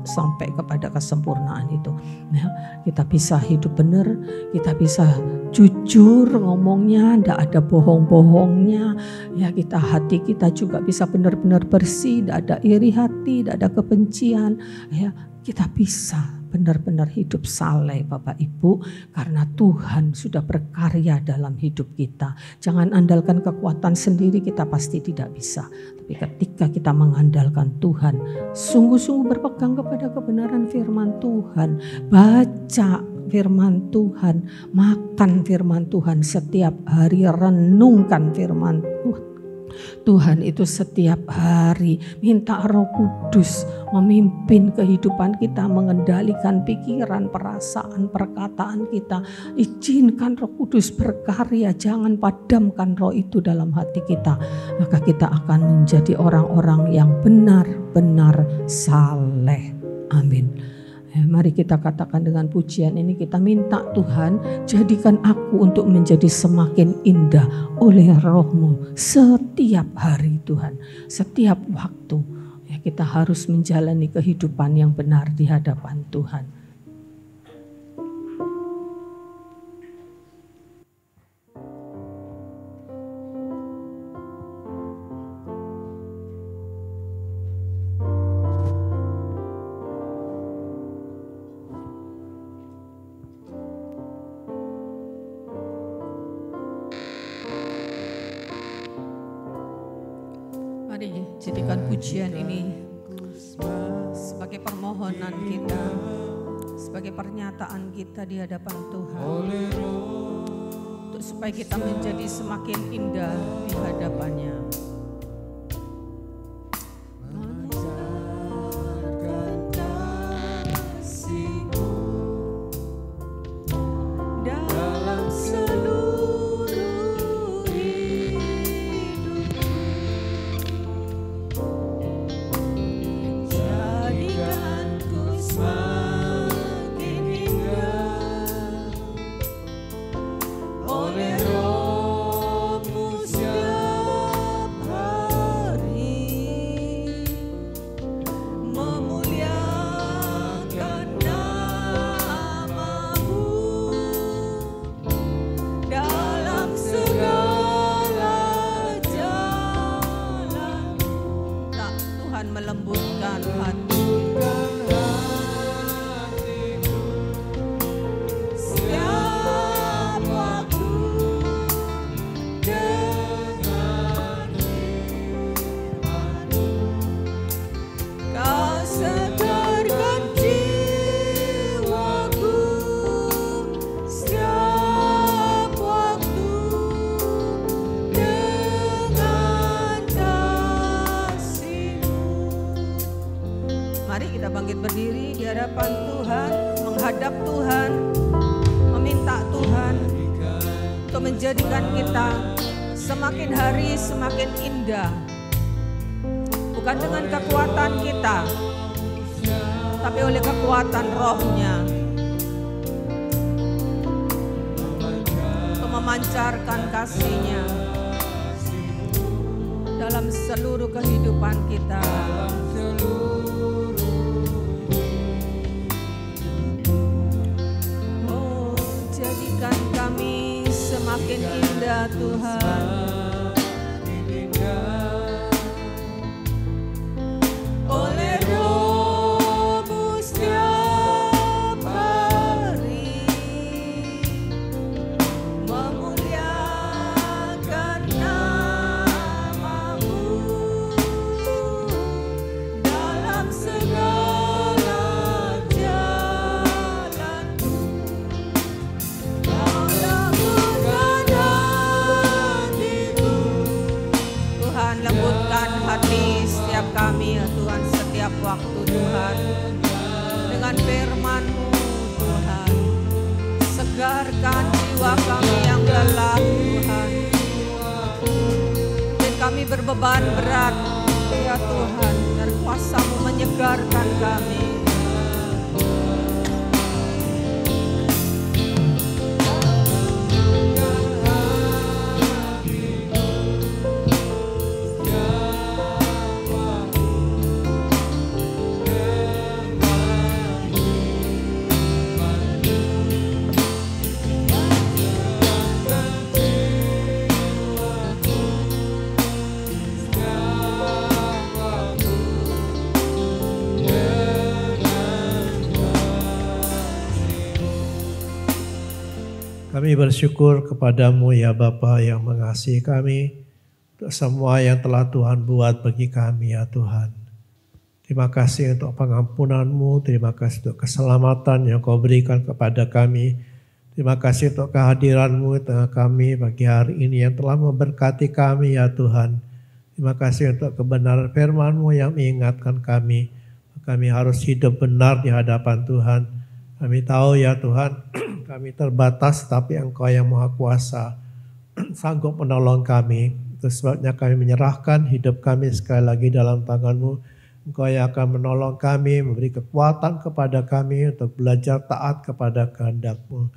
sampai kepada kesempurnaan itu. Ya, kita bisa hidup benar, kita bisa jujur ngomongnya, tidak ada bohong-bohongnya. Ya, hati kita juga bisa benar-benar bersih, tidak ada iri hati, tidak ada kebencian. Ya, kita bisa benar-benar hidup saleh Bapak Ibu, karena Tuhan sudah berkarya dalam hidup kita. Jangan andalkan kekuatan sendiri, kita pasti tidak bisa. Tapi ketika kita mengandalkan Tuhan, sungguh-sungguh berpegang kepada kebenaran firman Tuhan, baca firman Tuhan, makan firman Tuhan setiap hari, renungkan firman Tuhan itu setiap hari, minta Roh Kudus memimpin kehidupan kita, mengendalikan pikiran, perasaan, perkataan kita. Izinkan Roh Kudus berkarya, jangan padamkan roh itu dalam hati kita. Maka kita akan menjadi orang-orang yang benar-benar saleh. Amin. Mari kita katakan dengan pujian ini, kita minta Tuhan, jadikan aku untuk menjadi semakin indah oleh Roh-Mu setiap hari Tuhan, setiap waktu. Ya, kita harus menjalani kehidupan yang benar di hadapan Tuhan. Mari jadikan pujian ini sebagai permohonan kita, sebagai pernyataan kita di hadapan Tuhan, untuk supaya kita menjadi semakin indah di hadapannya. Kau segar di hadapan Tuhan, menghadap Tuhan, meminta Tuhan untuk menjadikan kita semakin hari semakin indah. Bukan dengan kekuatan kita, tapi oleh kekuatan Roh-Nya, untuk memancarkan kasih-Nya dalam seluruh kehidupan kita. Oh, jadikan kami semakin indah Tuhan. Oleh Roh-Mu setiap hari memuliakan nama-Mu dalam segala jalanku. Kau lembutkan hatiku, Tuhan, lembutkan hati setiap kami ya Tuhan, setiap waktu Tuhan, dengan firman-Mu Tuhan. Segarkan jiwa kami yang lelah Tuhan, dan kami berbeban berat ya Tuhan, dan kuasa-Mu menyegarkan kami. Kami bersyukur kepadamu ya Bapa yang mengasihi kami untuk semua yang telah Tuhan buat bagi kami ya Tuhan. Terima kasih untuk pengampunan-Mu, terima kasih untuk keselamatan yang Kau berikan kepada kami. Terima kasih untuk kehadiran-Mu di tengah kami pagi hari ini yang telah memberkati kami ya Tuhan. Terima kasih untuk kebenaran firman-Mu yang mengingatkan kami. Kami harus hidup benar di hadapan Tuhan. Kami tahu ya Tuhan, kami terbatas tapi Engkau yang Maha Kuasa sanggup menolong kami. Itu sebabnya kami menyerahkan hidup kami sekali lagi dalam tangan-Mu. Engkau yang akan menolong kami, memberi kekuatan kepada kami untuk belajar taat kepada kehendak-Mu.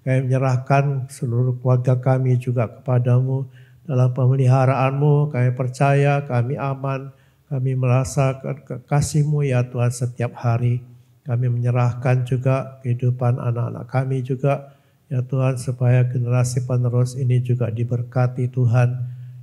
Kami menyerahkan seluruh keluarga kami juga kepada-Mu dalam pemeliharaan-Mu. Kami percaya, kami aman, kami merasa kasih-Mu ya Tuhan setiap hari. Kami menyerahkan juga kehidupan anak-anak kami juga ya Tuhan, supaya generasi penerus ini juga diberkati Tuhan.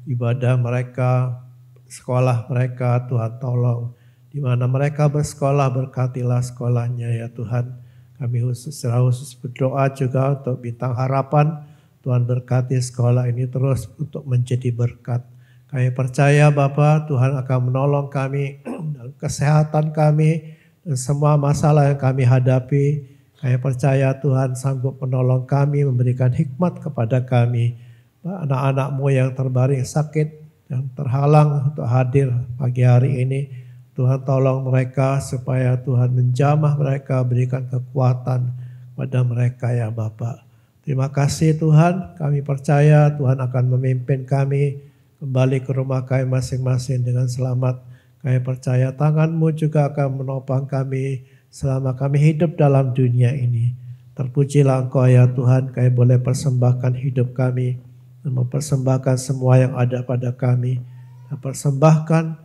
Ibadah mereka, sekolah mereka Tuhan tolong. Di mana mereka bersekolah, berkatilah sekolahnya ya Tuhan. Kami secara khusus berdoa juga untuk Bintang Harapan. Tuhan berkati sekolah ini terus untuk menjadi berkat. Kami percaya Bapa, Tuhan akan menolong kami dalam kesehatan kami, dan semua masalah yang kami hadapi. Kami percaya Tuhan sanggup menolong kami, memberikan hikmat kepada kami. Anak-anak-Mu yang terbaring sakit, yang terhalang untuk hadir pagi hari ini, Tuhan tolong mereka supaya Tuhan menjamah mereka, berikan kekuatan pada mereka ya Bapa. Terima kasih Tuhan, kami percaya Tuhan akan memimpin kami kembali ke rumah kami masing-masing dengan selamat. Kami percaya tangan-Mu juga akan menopang kami selama kami hidup dalam dunia ini. Terpujilah Engkau ya Tuhan, kami boleh persembahkan hidup kami dan mempersembahkan semua yang ada pada kami. Dan persembahkan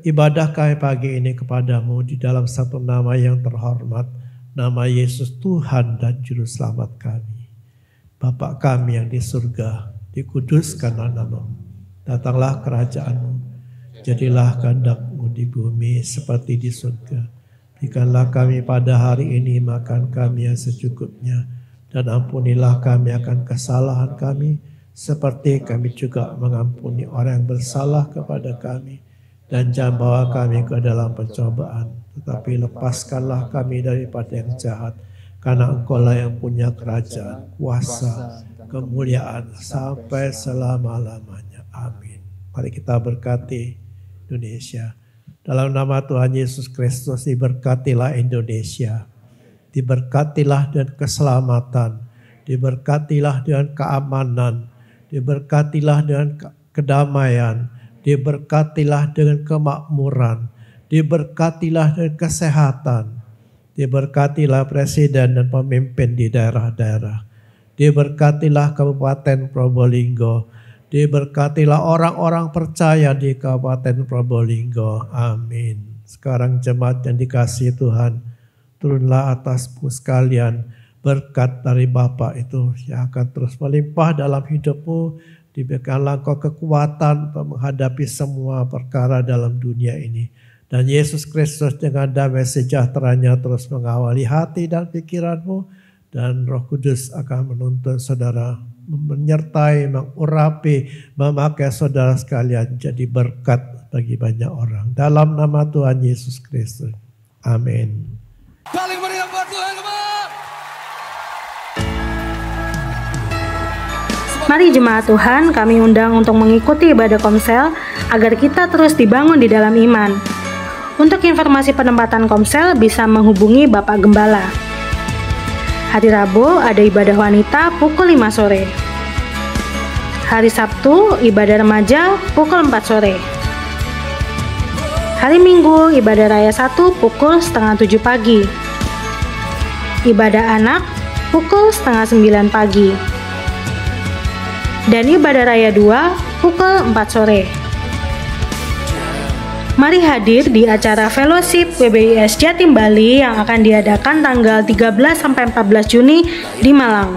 ibadah kami pagi ini kepada-Mu di dalam satu nama yang terhormat, nama Yesus Tuhan dan Juru Selamat kami. Bapa kami yang di surga, dikuduskanlah nama-Mu, datanglah kerajaan-Mu. Jadilah kehendak-Mu di bumi seperti di surga. Berikanlah kami pada hari ini makan kami yang secukupnya. Dan ampunilah kami akan kesalahan kami, seperti kami juga mengampuni orang yang bersalah kepada kami. Dan jangan bawa kami ke dalam pencobaan, tetapi lepaskanlah kami daripada yang jahat. Karena Engkau-Lah yang punya kerajaan, kuasa, kemuliaan sampai selama-lamanya. Amin. Mari kita berkati Indonesia. Dalam nama Tuhan Yesus Kristus diberkatilah Indonesia. Diberkatilah dengan keselamatan. Diberkatilah dengan keamanan. Diberkatilah dengan kedamaian. Diberkatilah dengan kemakmuran. Diberkatilah dengan kesehatan. Diberkatilah presiden dan pemimpin di daerah-daerah. Diberkatilah Kabupaten Probolinggo. Diberkatilah orang-orang percaya di Kabupaten Probolinggo. Amin. Sekarang jemaat yang dikasihi Tuhan, turunlah atasmu sekalian berkat dari Bapa itu yang akan terus melimpah dalam hidupmu. Diberikanlah engkau kekuatan untuk menghadapi semua perkara dalam dunia ini. Dan Yesus Kristus dengan damai sejahteranya terus mengawali hati dan pikiranmu. Dan Roh Kudus akan menuntun saudara, menyertai, mengurapi, memakai saudara sekalian jadi berkat bagi banyak orang. Dalam nama Tuhan Yesus Kristus. Amin. Paling meriah buat Tuhan. Mari jemaat Tuhan, kami undang untuk mengikuti ibadah komsel agar kita terus dibangun di dalam iman. Untuk informasi penempatan komsel bisa menghubungi Bapak Gembala. Hari Rabu ada ibadah wanita pukul 5 sore. Hari Sabtu ibadah remaja pukul 4 sore. Hari Minggu ibadah raya 1 pukul setengah 7 pagi. Ibadah anak pukul setengah 9 pagi. Dan ibadah raya 2 pukul 4 sore. Mari hadir di acara Fellowship PBIS Jatim Bali yang akan diadakan tanggal 13-14 Juni di Malang.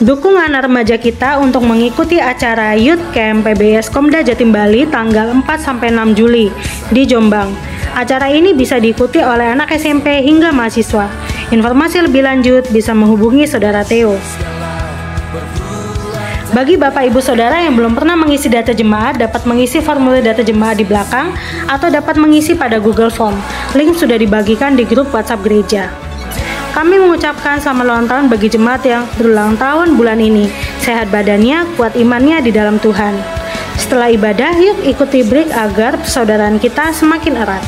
Dukungan remaja kita untuk mengikuti acara Youth Camp PBIS Komda Jatim Bali tanggal 4-6 Juli di Jombang. Acara ini bisa diikuti oleh anak SMP hingga mahasiswa. Informasi lebih lanjut bisa menghubungi Saudara Theo. Bagi Bapak Ibu Saudara yang belum pernah mengisi data jemaat, dapat mengisi formulir data jemaat di belakang atau dapat mengisi pada Google Form. Link sudah dibagikan di grup WhatsApp gereja. Kami mengucapkan selamat ulang tahun bagi jemaat yang berulang tahun bulan ini. Sehat badannya, kuat imannya di dalam Tuhan. Setelah ibadah, yuk ikuti break agar persaudaraan kita semakin erat.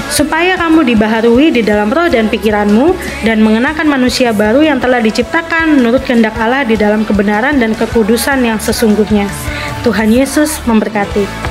Supaya kamu dibaharui di dalam roh dan pikiranmu dan mengenakan manusia baru yang telah diciptakan menurut kehendak Allah di dalam kebenaran dan kekudusan yang sesungguhnya. Tuhan Yesus memberkati.